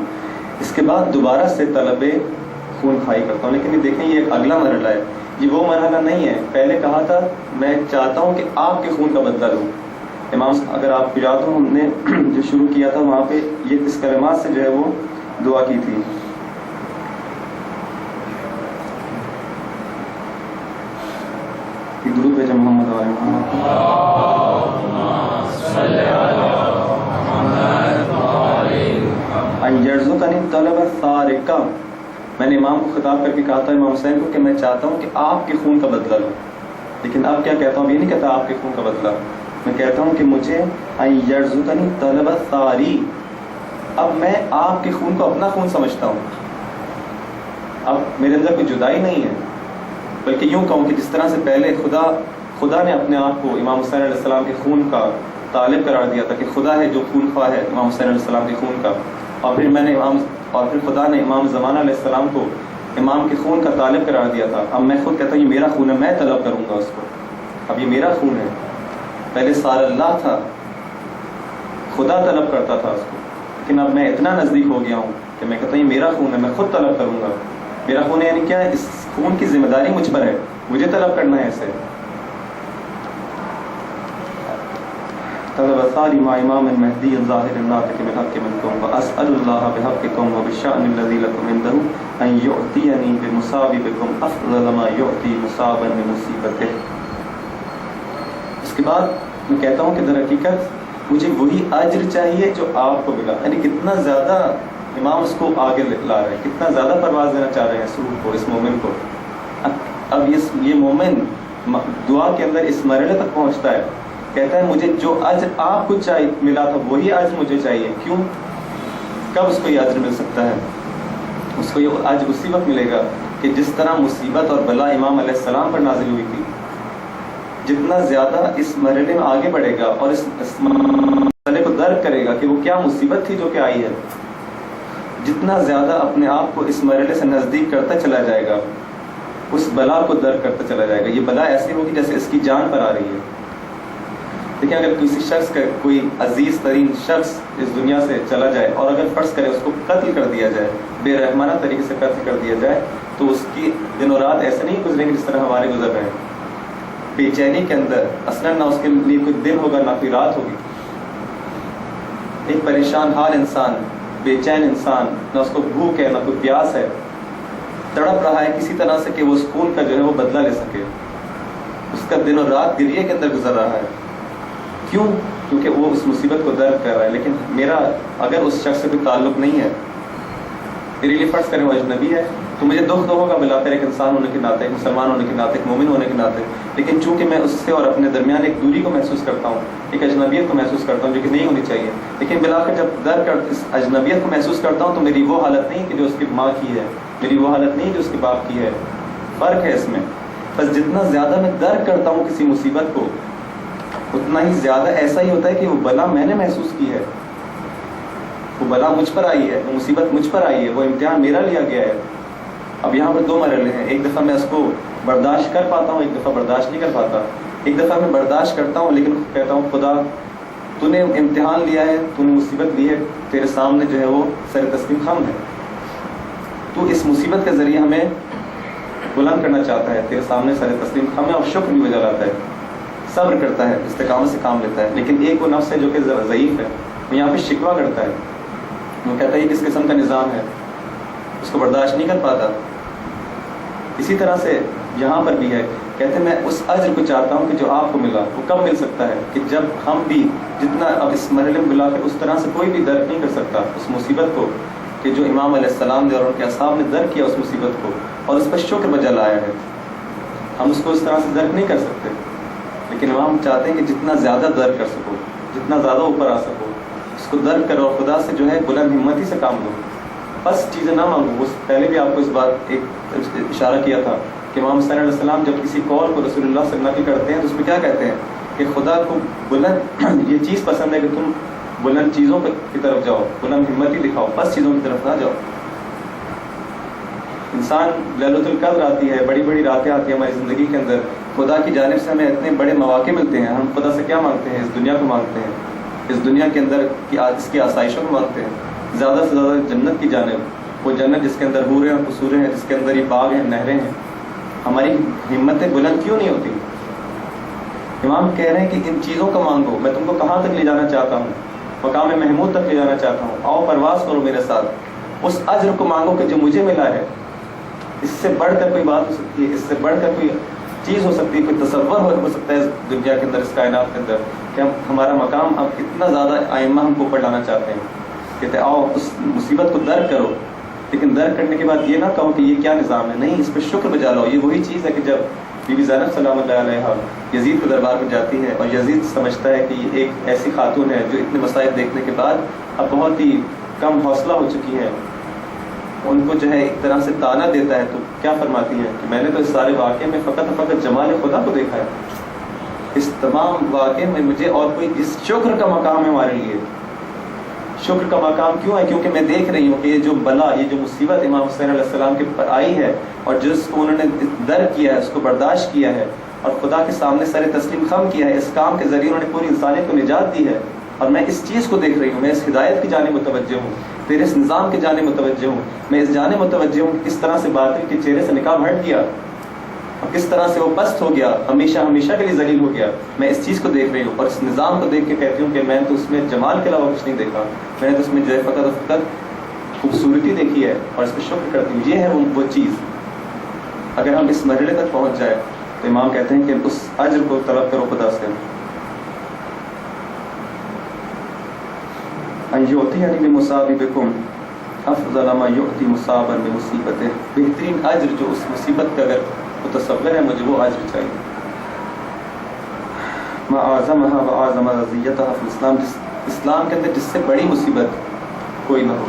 اس کے بعد دوبارہ سے طلب خون کھائی کرتا ہوں. لیکن یہ دیکھیں یہ ایک اگلا مرحلہ ہے، یہ وہ مرحلہ نہیں ہے. پہلے کہا تھا میں چاہتا ہوں کہ آپ کے خون کا بدلہ لوں. امام اگر آپ کو یاد ہو ہم نے جو شروع کیا تھا وہاں پہ یہ اس کلمات سے جو ہے وہ دعا کی تھی. درود بھیجیں محمد علیہ محمد. ان یرزقنی طلب سارقہ، میں نے امام کو خطاب کر کے کہا تھا امام حسین کو کہ میں چاہتا ہوں کہ آپ کے خون کا بدلہ لوں. لیکن اب کیا کہتا ہوں؟ یہ نہیں کہتا آپ کے خون کا بدلہ، میں کہتا ہوں کہ مجھے ان یرزقنی طلب ساری. اب میں آپ کے خون کو اپنا خون سمجھتا ہوں. اب میرے اندر کوئی جدائی نہیں ہے، بلکہ یوں کہوں کہ جس طرح سے پہلے خدا نے اپنے آپ کو امام حسین علیہ السلام کے خون کا طالب قرار دیا تھا کہ خدا ہے جو خون خواہ ہے امام حسین علیہ السلام کے خون کا، اور پھر خدا نے امام زمانہ علیہ السلام کو امام کے خون کا طالب قرار دیا تھا. اب میں خود کہتا ہوں یہ میرا خون ہے، میں طلب کروں گا اس کو. اب یہ میرا خون ہے. پہلے سارا اللہ تھا، خدا طلب کرتا تھا اس کو، لیکن اب میں اتنا نزدیک ہو گیا ہوں کہ میں کہتا ہوں یہ میرا خون ہے، میں خود طلب کروں گا. میرا خون ہے یعنی کیا ہے؟ اس خون کی ذمہ داری مجھ پر ہے، مجھے طلب کرنا ہے اسے. طلب ثاری مع امام مہدی ظاہر الناطق بالحق منکم واسأل اللہ بحقکم وبالشأن الذی لکم عنده ان یعطینی بمصاببکم افضل ما یعطی مصابا بمصیبتہ. اس کے بعد میں کہتا ہوں کہ در حقیقت مجھے وہی اجر چاہیے جو آپ کو ملا. یعنی کتنا زیادہ امام اس کو آگے لا رہے ہیں، کتنا زیادہ پرواز دینا چاہ رہے ہیں اس روح کو، اس مومن کو. اب یہ مومن دعا کے اندر اس مرحلے تک پہنچتا ہے کہتا ہے مجھے جو اجر آپ کو ملا تھا وہی اجر مجھے چاہیے. کیوں؟ کب اس کو یہ اجر مل سکتا ہے؟ اس کو یہ اجر اسی وقت ملے گا کہ جس طرح مصیبت اور بلا امام علیہ السلام پر نازل ہوئی تھی، جتنا زیادہ اس مرحلے میں آگے بڑھے گا اور اس مرحلے کو درک کرے گا کہ وہ کیا مصیبت تھی جو کہ آئی ہے، جتنا زیادہ اپنے آپ کو اس مرحلے سے نزدیک کرتا چلا جائے گا، اس بلا کو درک کرتا چلا جائے گا. یہ بلا ایسی ہوگی جیسے اس کی جان پر آ رہی ہے. دیکھیں اگر کسی شخص کا کوئی عزیز ترین شخص اس دنیا سے چلا جائے اور اگر فرض کرے اس کو قتل کر دیا جائے، بے رحمانہ طریقے سے قتل کر دیا جائے، تو اس کی دن و رات ایسے نہیں گزریں گے جس طرح ہمارے گزر رہے ہیں. بے چینی کے اندر اصلاً نہ اس کے لیے کوئی دن ہوگا نہ کوئی رات ہوگی. ایک پریشان حال انسان، بے چین انسان، نہ اس کو بھوک ہے نہ کوئی پیاس ہے، تڑپ رہا ہے کسی طرح سے کہ وہ اس خون کا جو ہے وہ بدلہ لے سکے. اس کا دن و رات گریے کے اندر گزر رہا ہے. کیوں؟ کیونکہ وہ اس مصیبت کو درک کر رہا ہے. لیکن میرا اگر اس شخص سے کوئی تعلق نہیں ہے، میرے لیے فرض کریں وہ اجنبی ہے، تو مجھے دکھ تو ہوگا بلا کر ایک انسان ہونے کے ناطے، ایک مسلمان ہونے کے ناطے، ایک مومن ہونے کے ناطے. لیکن چونکہ میں اس سے اور اپنے درمیان ایک دوری کو محسوس کرتا ہوں، ایک اجنبیت کو محسوس کرتا ہوں جو کہ نہیں ہونی چاہیے. لیکن بلا کر جب درک کر اس اجنبیت کو محسوس کرتا ہوں تو میری وہ حالت نہیں کہ جو اس کی ماں کی ہے، میری وہ حالت نہیں جو اس کے باپ کی ہے. فرق ہے اس میں. بس جتنا زیادہ میں درک کرتا ہوں کسی مصیبت کو، اتنا ہی زیادہ ایسا ہی ہوتا ہے کہ وہ بلا میں نے محسوس کی ہے، وہ بلا مجھ پر آئی ہے، وہ مصیبت مجھ پر آئی ہے، وہ امتحان میرا لیا گیا ہے. اب یہاں پر دو مرحلے ہیں. ایک دفعہ میں اس کو برداشت کر پاتا ہوں، ایک دفعہ برداشت نہیں کر پاتا. ایک دفعہ میں برداشت کرتا ہوں لیکن کہتا ہوں خدا تو نے امتحان لیا ہے، تو نے مصیبت لی ہے، تیرے سامنے جو ہے وہ سر تسلیم خم ہے. تو اس مصیبت کے ذریعے ہمیں بلند کرنا چاہتا ہے، تیرے سامنے سر تسلیم خم ہے، اور شکر بھی بجا لاتا ہے، صبر کرتا ہے، استقامت سے کام لیتا ہے. لیکن ایک وہ نفس ہے جو کہ ضعیف ہے، وہ یہاں پہ شکوہ کرتا ہے، وہ کہتا ہے یہ کس قسم کا نظام ہے، اس کو برداشت نہیں کر پاتا. اسی طرح سے یہاں پر بھی ہے، کہتے ہیں میں اس اجر کو چاہتا ہوں کہ جو آپ کو ملا. وہ کب مل سکتا ہے؟ کہ جب ہم بھی جتنا اب اس مرحلے میں بلا کے اس طرح سے کوئی بھی درک نہیں کر سکتا اس مصیبت کو کہ جو امام علیہ السلام نے اور ان کے اصحاب نے درک کیا اس مصیبت کو اور اس پر شکر بجا لایا ہے. ہم اس کو اس طرح سے درک نہیں کر سکتے. لیکن امام چاہتے ہیں کہ جتنا زیادہ درک کر سکو، جتنا زیادہ اوپر آ سکو، اس کو درک کرو اور خدا سے جو ہے بلند ہمتی سے کام لو. بس چیزیں نہ مانگو. پہلے بھی آپ کو اس بات ایک اشارہ کیا تھا کہ امام صلی اللہ علیہ وسلم جب کسی قول کو رسول اللہ صلی اللہ علیہ وسلم کرتے ہیں تو اس میں کیا کہتے ہیں کہ خدا کو بلند یہ چیز پسند ہے کہ تم بلند چیزوں کی طرف جاؤ، بلند ہمتی دکھاؤ، بس چیزوں کی طرف نہ جاؤ. انسان لیلۃ القدر آتی ہے، بڑی بڑی راتیں آتی ہیں ہماری زندگی کے اندر، خدا کی جانب سے ہمیں اتنے بڑے مواقع ملتے ہیں. ہم خدا سے کیا مانگتے ہیں؟ اس دنیا کو مانگتے ہیں، اس دنیا کے اندر اس کی آسائشوں کو مانگتے ہیں. زیادہ سے زیادہ جنت کی جانب، وہ جنت جس کے اندر حوریں اور قصوریں ہیں، جس کے اندر یہ باغ ہیں، نہریں ہیں. ہماری ہمتیں بلند کیوں نہیں ہوتی؟ امام کہہ رہے ہیں کہ ان چیزوں کا مانگو. میں تم کو کہاں تک لے جانا چاہتا ہوں؟ مقام محمود تک لے جانا چاہتا ہوں. آؤ پرواز کرو میرے ساتھ. اس اجر کو مانگو کہ جو مجھے ملا ہے. اس سے بڑھ کر کوئی بات ہو سکتی ہے، اس سے بڑھ کر کوئی چیز ہو سکتی ہے، کوئی تصور ہو سکتا ہے اس دنیا کے اندر، اس کائنات کے اندر، کہ ہمارا مقام اب اتنا زیادہ آئمہ ہم کو اوپر لانا چاہتے ہیں. کہتے ہیں آؤ اس مصیبت کو درک کرو، لیکن درک کرنے کے بعد یہ نہ کہو کہ یہ کیا نظام ہے. نہیں، اس پہ شکر بجا لاؤ. یہ وہی چیز ہے کہ جب بی بی زینب سلام اللہ علیہا یزید کے دربار میں جاتی ہے اور یزید سمجھتا ہے کہ یہ ایک ایسی خاتون ہے جو اتنے مسائل دیکھنے کے بعد اب بہت ہی کم حوصلہ ہو چکی ہے، ان کو جو ہے ایک طرح سے تانا دیتا ہے. تو کیا فرماتی ہے کہ میں نے تو اس سارے واقعے میں فقط جمال خدا کو دیکھا ہے. اس تمام واقعے میں مجھے اور کوئی اس شکر کا مقام ہے ہمارے لیے. شکر کا مقام کیوں ہے؟ کیونکہ میں دیکھ رہی ہوں کہ یہ جو بلا، یہ جو مصیبت امام حسین علیہ السلام کے پر آئی ہے اور جس کو انہوں نے درک کیا ہے، اس کو برداشت کیا ہے اور خدا کے سامنے سر تسلیم خم کیا ہے، اس کام کے ذریعے انہوں نے پوری انسانیت کو نجات دی ہے. اور میں اس چیز کو دیکھ رہی ہوں، میں اس ہدایت کی جانب متوجہ ہوں، تیرے اس نظام کی جانب متوجہ ہوں. میں اس جانب متوجہ ہوں کہ کس طرح سے باطل کے چہرے سے نقاب ہٹ گیا اور کس طرح سے وہ پست ہو گیا، ہمیشہ ہمیشہ کے لیے ذلیل ہو گیا. میں اس چیز کو دیکھ رہی ہوں اور اس نظام کو دیکھ کے کہتی ہوں کہ میں نے تو اس میں جمال کے علاوہ کچھ نہیں دیکھا. میں نے تو اس میں جو ہے فقط خوبصورتی دیکھی ہے اور اس پہ شکر کرتی ہوں. یہ ہے وہ چیز. اگر ہم اس مرحلے تک پہنچ جائے تو امام کہتے ہیں کہ اس اجر کو طلب کرو خدا سے. ان یعطینی بمصابکم افضل ما یعطی مصابا بمصیبتہ. بہترین اجر جو اس مصیبت کا اگر متصور ہے، مجھے وہ اجر چاہیے. ما اعظمها واعظم رضیتها فی الاسلام، اسلام کے اندر جس سے بڑی مصیبت کوئی نہ ہو،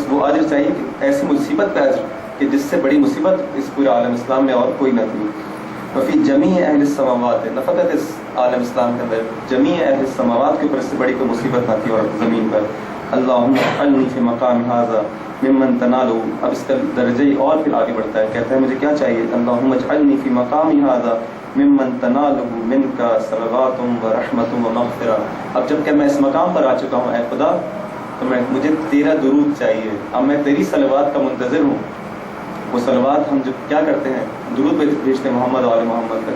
وہ اجر چاہیے کہ ایسی مصیبت پہ اجر کہ جس سے بڑی مصیبت اس پورے عالم اسلام میں اور کوئی نہ تھی۔ وفی جمیع اہل السماوات، نہ فقط اس عالم اسلام کے اندر، جمیع اہل السماوات کے اوپر اس سے بڑی کوئی مصیبت نہ تھی اور زمین پر۔ اللہم اجعلنی فی مقام ھذا ممن تنالہ، اب اس کا درجہ ہی اور پھر آگے بڑھتا ہے، کہتا ہے مجھے کیا چاہیے، اللہم اجعلنی فی مقام ھذا ممن تنالہ منک صلوات و رحمت و مغفرہ۔ اب جب کہ میں اس مقام پر آ چکا ہوں اے خدا، تو مجھے تیرا درود چاہیے، اب میں تیری صلوات کا منتظر ہوں۔ وہ صلوات ہم جب کیا کرتے ہیں، درود بھیجتے ہیں محمد و آل محمد پر۔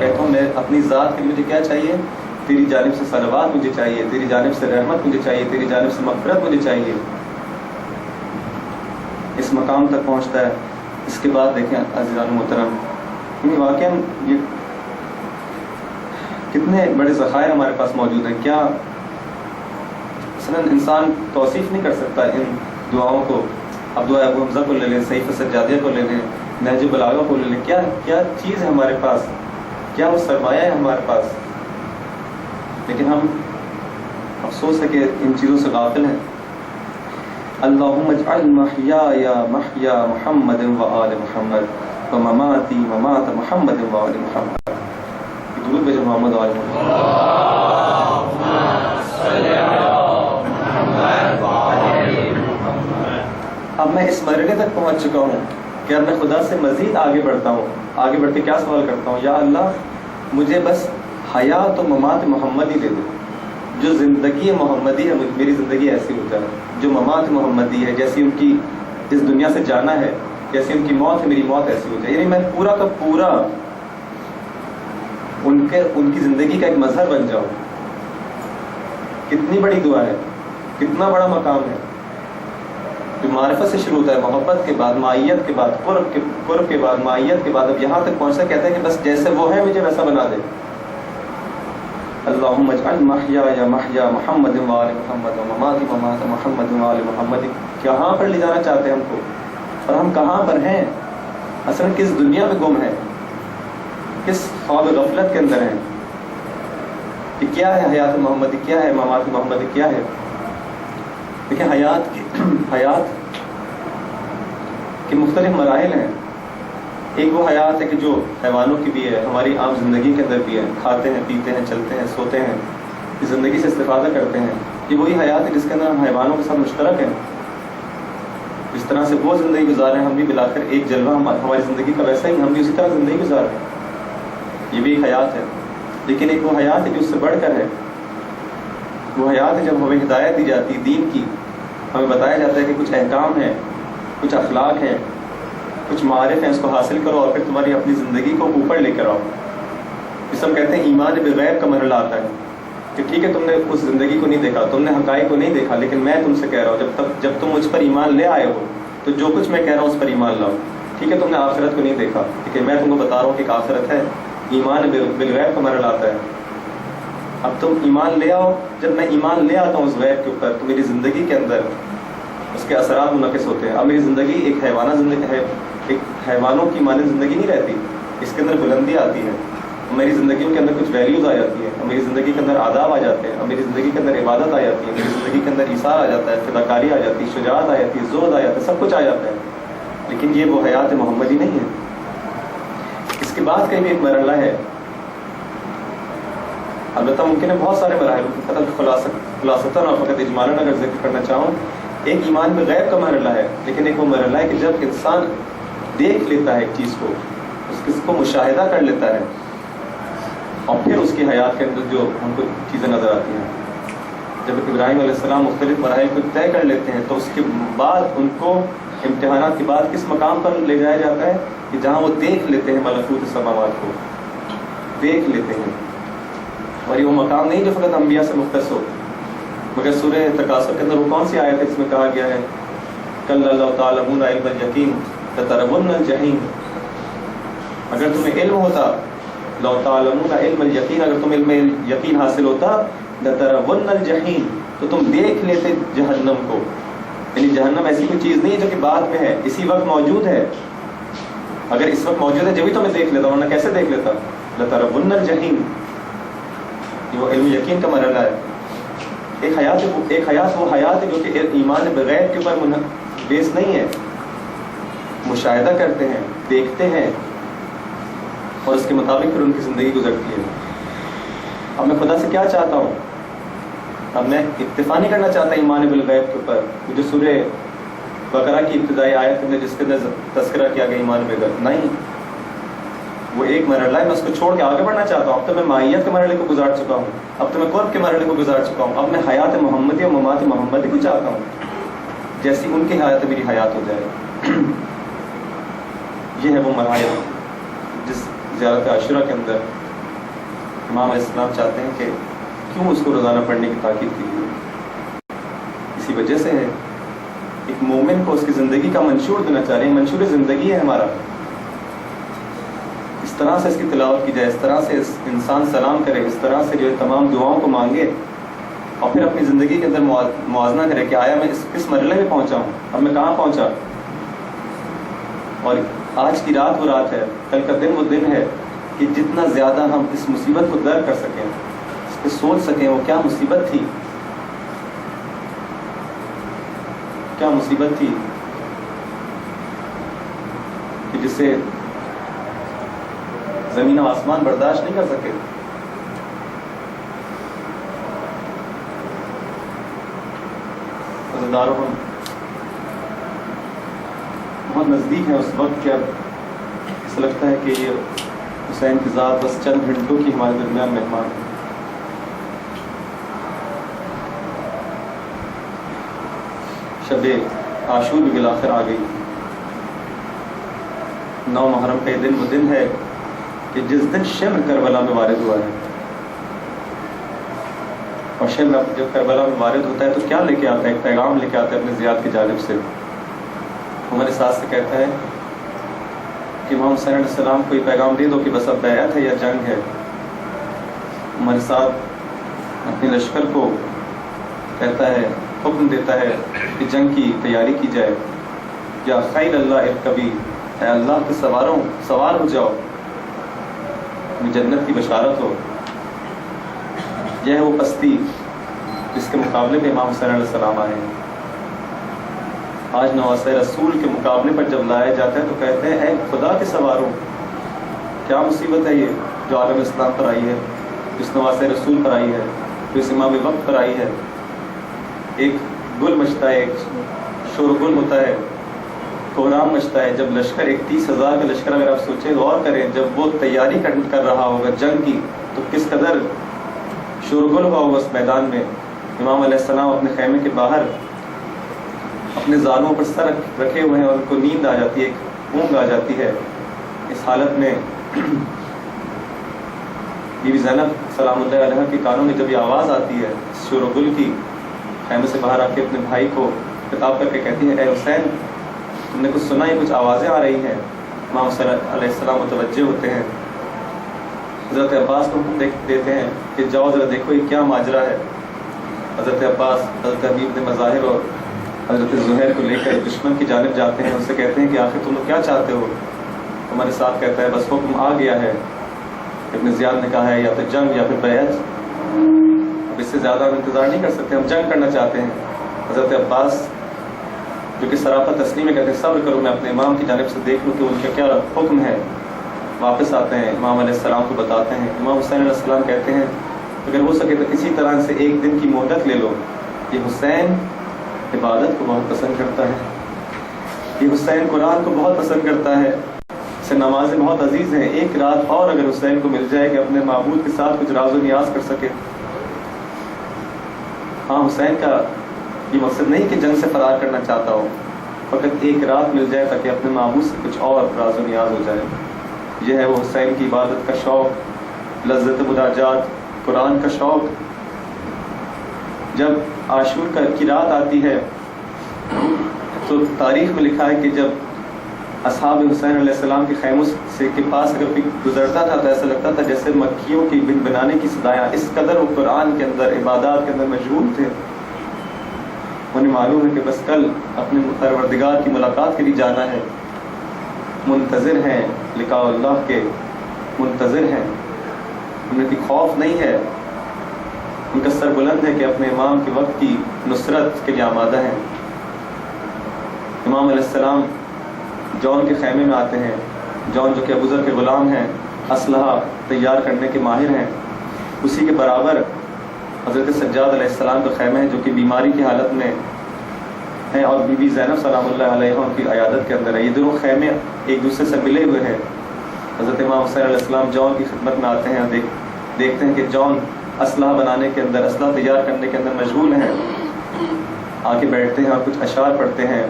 کہتا ہوں میں اپنی ذات کے لیے مجھے کیا چاہیے، تیری جانب سے صلوات مجھے چاہیے، تیری جانب سے رحمت مجھے چاہیے، تیری جانب سے مغفرت مجھے چاہیے۔ اس مقام تک پہنچتا ہے۔ اس کے بعد دیکھیں عزیزان محترم، واقعاً یہ کتنے بڑے ذخائر ہمارے پاس موجود ہیں۔ کیا مثلاً انسان توصیف نہیں کر سکتا ان دعاؤں کو۔ اب دعا ابو حمزہ کو لے لیں، صحیفہ سجادیہ کو لے لیں، نہج البلاغہ کو لے لیں، کیا کیا چیز ہے ہمارے پاس، کیا وہ سرمایہ ہے ہمارے پاس، لیکن ہم افسوس ہے کہ ان چیزوں سے غافل ہیں۔ اللہم اجعل محیای محیا محمد و آل محمد و مماتی ممات محمد و آل محمد۔ درود بھیجو محمد و آل محمد۔ اب میں اس مرحلے تک پہنچ چکا ہوں کہ اب میں خدا سے مزید آگے بڑھتا ہوں۔ آگے بڑھ کے کیا سوال کرتا ہوں، یا اللہ مجھے بس حیات و ممات محمدی دے دو۔ جو زندگی محمدی ہے میری زندگی ایسی ہو جائے، جو ممات محمدی ہے جیسی ان کی اس دنیا سے جانا ہے، جیسی ان کی موت ہے میری موت ایسی ہو جائے، یعنی میں پورا کا پورا ان کی زندگی کا ایک مظہر بن جاؤں۔ کتنی بڑی دعا ہے، کتنا بڑا مقام ہے، جو معرفت سے شروع ہوتا ہے، محبت کے بعد معیت کے بعد قرب کے بعد معیت کے بعد اب یہاں تک پہنچتا ہے، کہتا ہے کہ بس جیسے وہ ہے مجھے ویسا بنا دے۔ اللہم اجعل محیای محیا محمد و آل محمد و مماتی ممات محمد و آل محمد۔ کہاں پر لے جانا چاہتے ہیں ہم کو، اور ہم کہاں پر ہیں، اصل کس دنیا میں گم ہیں، کس خواب غفلت کے اندر ہیں، کہ کیا ہے حیات محمدی، کیا ہے ممات محمدی، کیا ہے۔ دیکھیں حیات کے مختلف مراحل ہیں۔ ایک وہ حیات ہے کہ جو حیوانوں کی بھی ہے، ہماری عام زندگی کے اندر بھی ہے، کھاتے ہیں، پیتے ہیں، چلتے ہیں، سوتے ہیں، اس زندگی سے استفادہ کرتے ہیں۔ یہ وہی حیات ہے جس کے اندر ہم حیوانوں کے ساتھ مشترک ہیں، جس طرح سے وہ زندگی گزار رہے ہیں، ہم بھی ملا کر ایک جلوہ ہماری زندگی کا ویسا ہی ہم بھی اسی طرح زندگی گزار رہے ہیں۔ یہ بھی ایک حیات ہے، لیکن ایک وہ حیات ہے جو اس سے بڑھ کر ہے۔ وہ حیات ہے جب ہمیں ہدایت دی جاتی ہے دین کی، ہمیں بتایا جاتا ہے کہ کچھ احکام ہیں، کچھ اخلاق ہیں، کچھ معارف ہیں، اس کو حاصل کرو اور پھر تمہاری اپنی زندگی کو اوپر لے کر آؤ۔ اس ہم کہتے ہیں ایمان بالغیب کا مرحلہ آتا ہے کہ ٹھیک ہے تم نے اس زندگی کو نہیں دیکھا، تم نے حقائق کو نہیں دیکھا، لیکن میں تم سے کہہ رہا ہوں جب تم مجھ پر ایمان لے آئے ہو تو جو کچھ میں کہہ رہا ہوں اس پر ایمان لاؤ۔ ٹھیک ہے تم نے آخرت کو نہیں دیکھا، لیکن میں تم کو بتا رہا ہوں کہ ایک آخرت ہے۔ ایمان بالغیب کا مرحلہ آتا ہے۔ اب تم ایمان لے آؤ، جب میں ایمان لے آتا ہوں اس غیب کے اوپر تو میری زندگی کے اندر اس کے اثرات منعکس ہوتے ہیں۔ اب میری زندگی ایک حیوانہ زندگی ہے، ایک حیوانوں کی مانند زندگی نہیں رہتی، اس کے اندر بلندی آتی ہے، میری زندگیوں کے اندر کچھ ویلیوز آ جاتی ہیں، میری زندگی کے اندر آداب آ جاتے ہیں، میری زندگی کے اندر عبادت آ جاتی ہے، میری زندگی کے اندر ایثار آ جاتا ہے، فداکاری آ جاتی ہے، شجاعت آ جاتی ہے، زہد آ جاتا ہے، سب کچھ آ جاتا ہے، لیکن یہ وہ حیات محمدی نہیں ہے۔ اس کے بعد کہیں بھی ایک مرحلہ ہے، البتہ ممکن ہے بہت سارے مراحل، فقط خلاصتاً اور فقط اجمالاً اگر ذکر کرنا چاہوں، ایک ایمان بالغیب کا مرحلہ ہے، لیکن ایک وہ مرحلہ ہے کہ جب انسان دیکھ لیتا ہے ایک چیز کو، اس کو مشاہدہ کر لیتا ہے، اور پھر اس کی حیات کے اندر جو ہم کو چیزیں نظر آتی ہیں۔ جب ابراہیم علیہ السلام مختلف مراحل کو طے کر لیتے ہیں تو اس کے بعد ان کو امتحانات کے بعد کس مقام پر لے جایا جاتا ہے کہ جہاں وہ دیکھ لیتے ہیں ملکوت السماوات کو، دیکھ لیتے ہیں۔ اور یہ وہ مقام نہیں جو فقط انبیاء سے مختص ہو، مگر سورہ تکاثر کے اندر وہ کون سی آیت ہے جس میں کہا گیا ہے کلا لو تعلمون علم الیقین لترون الجحیم، اگر تمہیں علم ہوتا، لو تعلمون علم الیقین، اگر تم علم یقین حاصل ہوتا، لترون الجحیم، تو تم دیکھ لیتے جہنم کو۔ یعنی جہنم ایسی کوئی چیز نہیں ہے جو کہ بعد میں ہے، اسی وقت موجود ہے. اگر اس وقت موجود ہے جبھی تو میں دیکھ لیتا، ورنہ کیسے دیکھ لیتا؟ لَتَرَوُنَّ الْجَحِيمَ، یہ وہ علم یقین کا مرحلہ ہے. ایک حیات وہ حیات ہے جو کہ ایمان بغیب کے اوپر بیس نہیں ہے. مشاہدہ کرتے ہیں، دیکھتے ہیں اور اس کے مطابق پھر ان کی زندگی گزرتی ہے. اب میں خدا سے کیا چاہتا ہوں؟ اب میں اکتفا نہیں کرنا چاہتا ایمان بالغیب کے اوپر، جو سورہ بقرہ کی ابتدائی آیت میں جس کے اندر تذکرہ کیا گیا ایمان بالغیب، نہیں، وہ ایک مرحلہ ہے، میں اس کو چھوڑ کے آگے بڑھنا چاہتا ہوں. اب تو میں ماہیت کے مرحلے کو گزار چکا ہوں، اب تو میں قرب کے مرحلے کو گزار چکا ہوں. اب میں حیات محمدی اور ممات محمدی کو چاہتا ہوں، جیسی ان کی حیات میری حیات ہو جائے. یہ ہے وہ مرحلہ جس زیارت عاشورہ کے اندر امام علیہ السلام چاہتے ہیں کہ کیوں اس کو روزانہ پڑھنے کی تاکید کی گئی. اسی وجہ سے ہے ایک مومن کو اس کی زندگی کا منشور دینا چاہ رہے ہیں. منشور زندگی ہے ہمارا. اس طرح سے اس کی تلاوت کی جائے، اس طرح سے انسان سلام کرے، اس طرح سے جو ہے تمام دعاؤں کو مانگے اور پھر اپنی زندگی کے اندر موازنہ کرے کہ آیا میں کس مرحلے میں پہنچا ہوں، اب میں کہاں پہنچا. اور آج کی رات وہ رات ہے، کل کا دن وہ دن ہے کہ جتنا زیادہ ہم اس مصیبت کو درک کر سکیں، اس پہ سوچ سکیں وہ کیا مصیبت تھی، کیا مصیبت تھی کہ جسے زمین و آسمان برداشت نہیں کر سکے. عزیزدارو، ہم بہت نزدیک ہے اس وقت کہ اب ایسا لگتا ہے کہ یہ حسین کی ذات بس چند گھنٹوں کی ہمارے درمیان مہمان ہے. شب عاشور بھی بالآخر آ گئی. 9 محرم کا یہ دن وہ دن ہے کہ جس دن شمر کربلا میں وارد ہوا ہے. اور شمر جب کربلا میں وارد ہوتا ہے تو کیا لے کے آتا ہے؟ ایک پیغام لے کے آتا ہے اپنے زیاد کی جانب سے. ہمارے ساتھ سے کہتا ہے کہ امام حسین علیہ السلام کو یہ پیغام دے دو کہ بس اب بیعت ہے یا جنگ ہے. ہمارے ساتھ اپنے لشکر کو کہتا ہے، حکم دیتا ہے کہ جنگ کی تیاری کی جائے. یا خیر اللہ ارکبی، اے اللہ کے سواروں سوار ہو جاؤ، جنت کی بشارت ہو. یہ ہے وہ پستی جس کے مقابلے میں امام حسین علیہ السلام آئے ہیں. آج نواسۂ رسول کے مقابلے پر جب لایا جاتا ہے تو کہتے ہیں اے خدا کے سواروں، کیا مصیبت ہے یہ جو عالم اسلام پر آئی ہے، جس نواسۂ رسول پر آئی ہے، جو اس امام وقت پر آئی ہے. ایک گل مچتا ہے، ایک شور و گل ہوتا ہے، کوہرام مچتا ہے جب لشکر، ایک 30,000 کا لشکر، اگر آپ سوچیں غور کریں، جب وہ تیاری کر رہا ہوگا جنگ کی تو کس قدر شور و گل ہوا ہوگا اس میدان میں. امام علیہ السلام اپنے خیمے کے باہر اپنے زانوں پر سر رکھے ہوئے ہیں اور ان کو نیند آ جاتی ہے، ایک اونگ آ جاتی ہے. اس حالت میں بی بی زینب سلام اللہ علیہ کے کانوں میں جب یہ آواز آتی ہے شور و گل کی، خیمے سے باہر آ کے اپنے بھائی کو خطاب کر کے کہتی ہے اے حسین، تم نے کچھ سنا، یہ کچھ آوازیں آ رہی ہیں. امام حسین علیہ السلام متوجہ ہوتے ہیں، حضرت عباس کو حکم دیتے ہیں کہ جاؤ ذرا دیکھو یہ کیا ماجرا ہے. حضرت عباس حضرت حبیب بن مظاہر اور حضرت زہیر کو لے کر دشمن کی جانب جاتے ہیں. ان سے کہتے ہیں کہ آخر تم لوگ کیا چاہتے ہو؟ ہمارے ساتھ کہتا ہے بس حکم آ گیا ہے. ابن زیاد نے کہا ہے یا تو جنگ یا پھر بیعت، اب اس سے زیادہ ہم انتظار نہیں کر سکتے، ہم جنگ کرنا چاہتے ہیں. حضرت عباس جو کہ سراپا تسلیم میں کہتے ہیں صبر کرو، میں اپنے امام کی جانب سے دیکھ لوں کہ ان کا کیا حکم ہے. واپس آتے ہیں، امام علیہ السلام کو بتاتے ہیں. امام حسین علیہ السلام کہتے ہیں اگر ہو سکے تو اسی طرح سے ایک دن کی مہلت لے لو. یہ حسین عبادت کو بہت پسند کرتا ہے، یہ حسین قرآن کو بہت پسند کرتا ہے، اسے نمازیں بہت عزیز ہیں. ایک رات اور اگر حسین کو مل جائے کہ اپنے معبود کے ساتھ کچھ راز و نیاز کر سکے. ہاں، حسین کا یہ مقصد نہیں کہ جنگ سے فرار کرنا چاہتا ہو، فقط ایک رات مل جائے تاکہ اپنے معبود سے کچھ اور راز و نیاز ہو جائے. یہ ہے وہ حسین کی عبادت کا شوق، لذت مناجات، قرآن کا شوق. جب عاشور کی رات آتی ہے تو تاریخ میں لکھا ہے کہ جب اصحاب حسین علیہ السلام کے خیموں سے کے پاس اگر کوئی گزرتا تھا تو ایسا لگتا تھا جیسے مکھیوں کی بن بنانے کی صدایاں. اس قدر وہ قرآن کے اندر، عبادات کے اندر مشغول تھے. وہ معلوم ہے کہ بس کل اپنے پروردگار کی ملاقات کے لیے جانا ہے، منتظر ہیں لقاء اللہ کے، منتظر ہیں، انہیں کوئی خوف نہیں ہے، ان کا سر بلند ہے کہ اپنے امام کے وقت کی نصرت کے لیے آمادہ ہیں۔ امام علیہ السلام جون کے خیمے میں آتے ہیں، جون جو کہ ابو ذر کے غلام ہیں، اسلحہ تیار کرنے کے ماہر ہیں، اسی کے برابر حضرت سجاد علیہ السلام کا خیمہ ہے جو کہ بیماری کی حالت میں ہے، اور بی بی زینب سلام اللہ علیہ ان کی عیادت کے اندر ہے۔ یہ دونوں خیمے ایک دوسرے سے ملے ہوئے ہیں۔ حضرت امام حسین علیہ السلام جون کی خدمت میں آتے ہیں اور دیکھتے ہیں کہ جون اسلحہ بنانے کے اندر، اسلحہ تیار کرنے کے اندر مشغول ہیں، آ کے بیٹھتے ہیں اور کچھ اشعار پڑھتے ہیں۔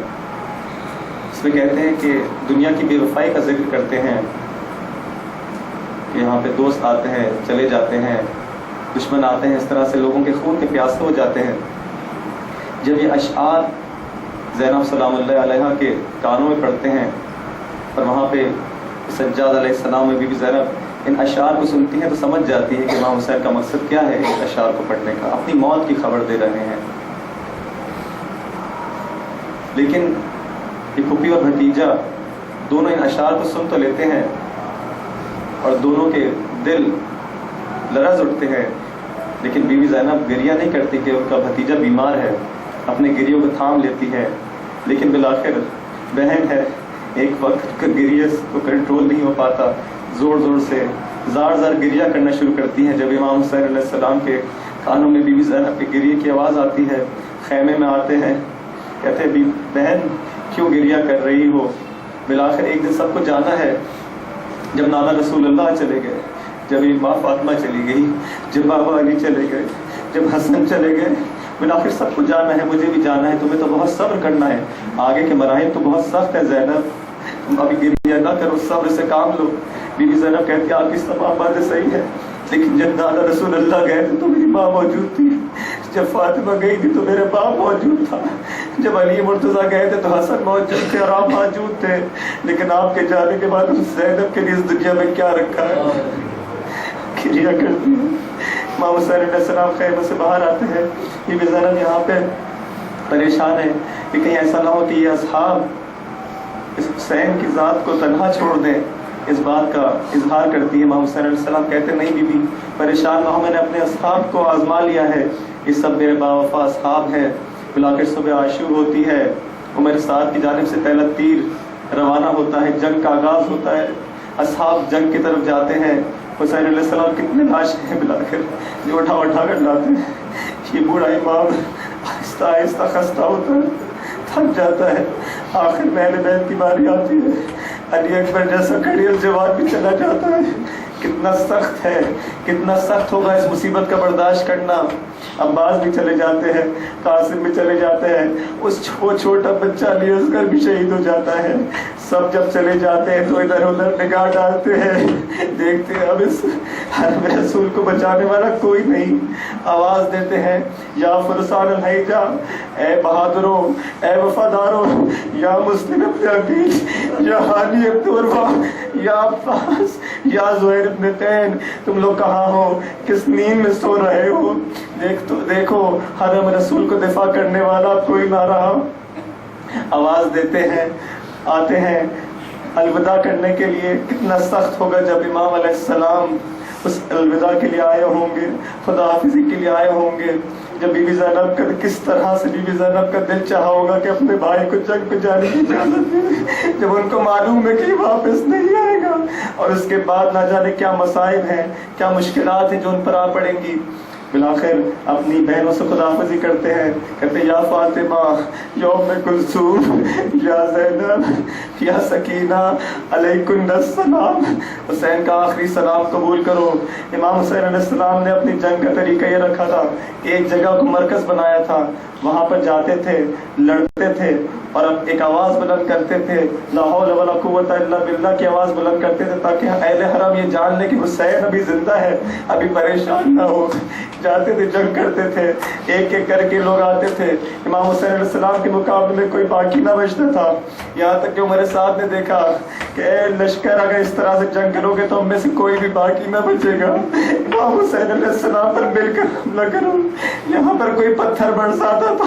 اس میں کہتے ہیں کہ دنیا کی بے وفائی کا ذکر کرتے ہیں کہ یہاں پہ دوست آتے ہیں چلے جاتے ہیں، دشمن آتے ہیں، اس طرح سے لوگوں کے خون کے پیاسے ہو جاتے ہیں۔ جب یہ اشعار زینب سلام اللہ علیہ کے کانوں میں پڑھتے ہیں اور وہاں پہ سجاد علیہ السلام میں بی بی زینب ان اشعار کو سنتی ہیں تو سمجھ جاتی ہے کہ امام حسین کا مقصد کیا ہے ان اشعار کو پڑھنے کا، اپنی موت کی خبر دے رہے ہیں۔ لیکن یہ پھوپھی اور بھتیجا دونوں ان اشعار کو سن تو لیتے ہیں اور دونوں کے دل لرز اٹھتے ہیں، لیکن بی بی زینب گریہ نہیں کرتی کہ ان کا بھتیجا بیمار ہے، اپنے گریوں کو تھام لیتی ہے۔ لیکن بالآخر بہن ہے، ایک وقت کا گریہ کو کنٹرول نہیں ہو پاتا، زور زور سے زار زار گریہ کرنا شروع کرتی ہیں۔ جب امام حسین علیہ السلام کے کانوں میں بی بی زینب کے گریہ کی آواز آتی ہے، خیمے میں آتے ہیں، کہتے ہیں بہن کیوں گریہ کر رہی ہو؟ بالآخر ایک دن سب کو جانا ہے، جب نانا رسول اللہ چلے گئے، جب ماں فاطمہ چلی گئی، جب بابا علی چلے گئے، جب حسن چلے گئے، بالآخر سب کو جانا ہے، مجھے بھی جانا ہے، تمہیں تو بہت صبر کرنا ہے، آگے کے مراحل تو بہت سخت ہے زینب، تم ابھی گریہ نہ کرو، صبر سے کام لو۔ بی بی زینب کہتی ہے آپ کی تمام باتیں صحیح ہیں، لیکن جب نانا رسول اللہ گئے تھے تو میری ماں موجود تھی، جب فاطمہ گئی تھی تو میرے باپ موجود تھا، جب علی مرتضیٰ گئے تھے تو حسن موجود تھے اور آپ موجود تھے، لیکن آپ کے جانے کے بعد زینب کے لیے اس دنیا میں کیا رکھا ہے؟ گریہ کرتی ہے۔ امام حسین علیہ السلام خیمے سے باہر آتے ہیں، یہ بھی زینب یہاں پہ پریشان ہے کہ کہیں ایسا نہ ہو کہ یہ اصحاب اس حسین کی ذات کو تنہا چھوڑ دیں، اس بات کا اظہار کرتی ہے۔ امام حسین علیہ السلام کہتے نہیں بی بی پریشان نہ ہو، میں نے اپنے اصحاب کو آزما لیا ہے، یہ سب میرے باوفا اصحاب ہیں۔ بلا کر صبح عاشور ہوتی ہے، عمر سعد کی جانب سے پہلا تیر روانہ ہوتا ہے، جنگ کا آغاز ہوتا ہے، اصحاب جنگ کی طرف جاتے ہیں۔ حسین علیہ السلام کتنے لاشیں ہیں بلا کر جو اٹھا کر لاتے ہیں، یہ بوڑھا امام آہستہ آہستہ خستہ ہوتا ہے، تھک جاتا ہے۔ آخر میں اہل بیت کی باری آتی ہے، علی اکبر جیسا کھڑیل جوان بھی چلا جاتا ہے۔ کتنا سخت ہے، کتنا سخت ہوگا اس مصیبت کا برداشت کرنا۔ عباس بھی چلے جاتے ہیں، قاسم بھی چلے جاتے ہیں، وہ چھوٹا بچہ علی اصغر بھی شہید ہو جاتا ہے۔ سب جب چلے جاتے ہیں تو ادھر ادھر نگاہ ڈالتے ہیں، دیکھتے ہیں اب اس حرم رسول کو بچانے والا کوئی نہیں۔ آواز دیتے ہیں یا فرسان الحیجہ، اے بہادروں، اے وفاداروں، یا مسلم ابن عقیل، یا حانی ابن عروہ، یا عباس، یا زہیر ابن تین، تم لوگ کہاں ہو؟ کس نیند میں سو رہے ہو؟ دیکھو حرم رسول کو دفاع کرنے والا کوئی نہ رہا۔ آواز دیتے ہیں، آتے ہیں الوداع کرنے کے لیے۔ کتنا سخت ہوگا جب امام علیہ السلام اس الوداع کے لیے آئے ہوں گے، خدا حافظی کے لیے آئے ہوں گے۔ جب بی بی زینب کا کس طرح سے بی بی زینب کا دل چاہا ہوگا کہ اپنے بھائی کو جنگ پہ جانے کی اجازت دے، جب ان کو معلوم ہے کہ واپس نہیں آئے گا، اور اس کے بعد نہ جانے کیا مصائب ہیں، کیا مشکلات ہیں جو ان پر آ پڑیں گی۔ بالآخر اپنی بہنوں سے خداحافظی کرتے ہیں، کہتے یا فاطمہ، یا ام کلثوم، یا زینب، یا سکینہ، علیکن السلام، حسین کا آخری سلام قبول کرو۔ امام حسین علیہ السلام نے اپنی جنگ کا طریقہ یہ رکھا تھا، ایک جگہ کو مرکز بنایا تھا، وہاں پر جاتے تھے، لڑتے تھے، اور اب ایک آواز بلند کرتے تھے، لا حول ولا قوت الا باللہ کی آواز بلند کرتے تھے، تاکہ اہل حرم یہ جان لیں کہ حسین ابھی زندہ ہے، ابھی پریشان نہ ہو۔ جاتے تھے، جنگ کرتے تھے، ایک ایک کر کے لوگ آتے تھے، امام حسین علیہ السلام کے مقابلے میں کوئی باقی نہ بچتا تھا، یہاں تک کہ عمر سعد نے دیکھا کہ اے لشکر اگر اس طرح سے جنگ کرو گے تو ہم میں سے کوئی بھی باقی نہ بچے گا، امام حسین علیہ السلام پر مل کر حملہ کرو۔ یہاں پر کوئی پتھر برساتا تھا،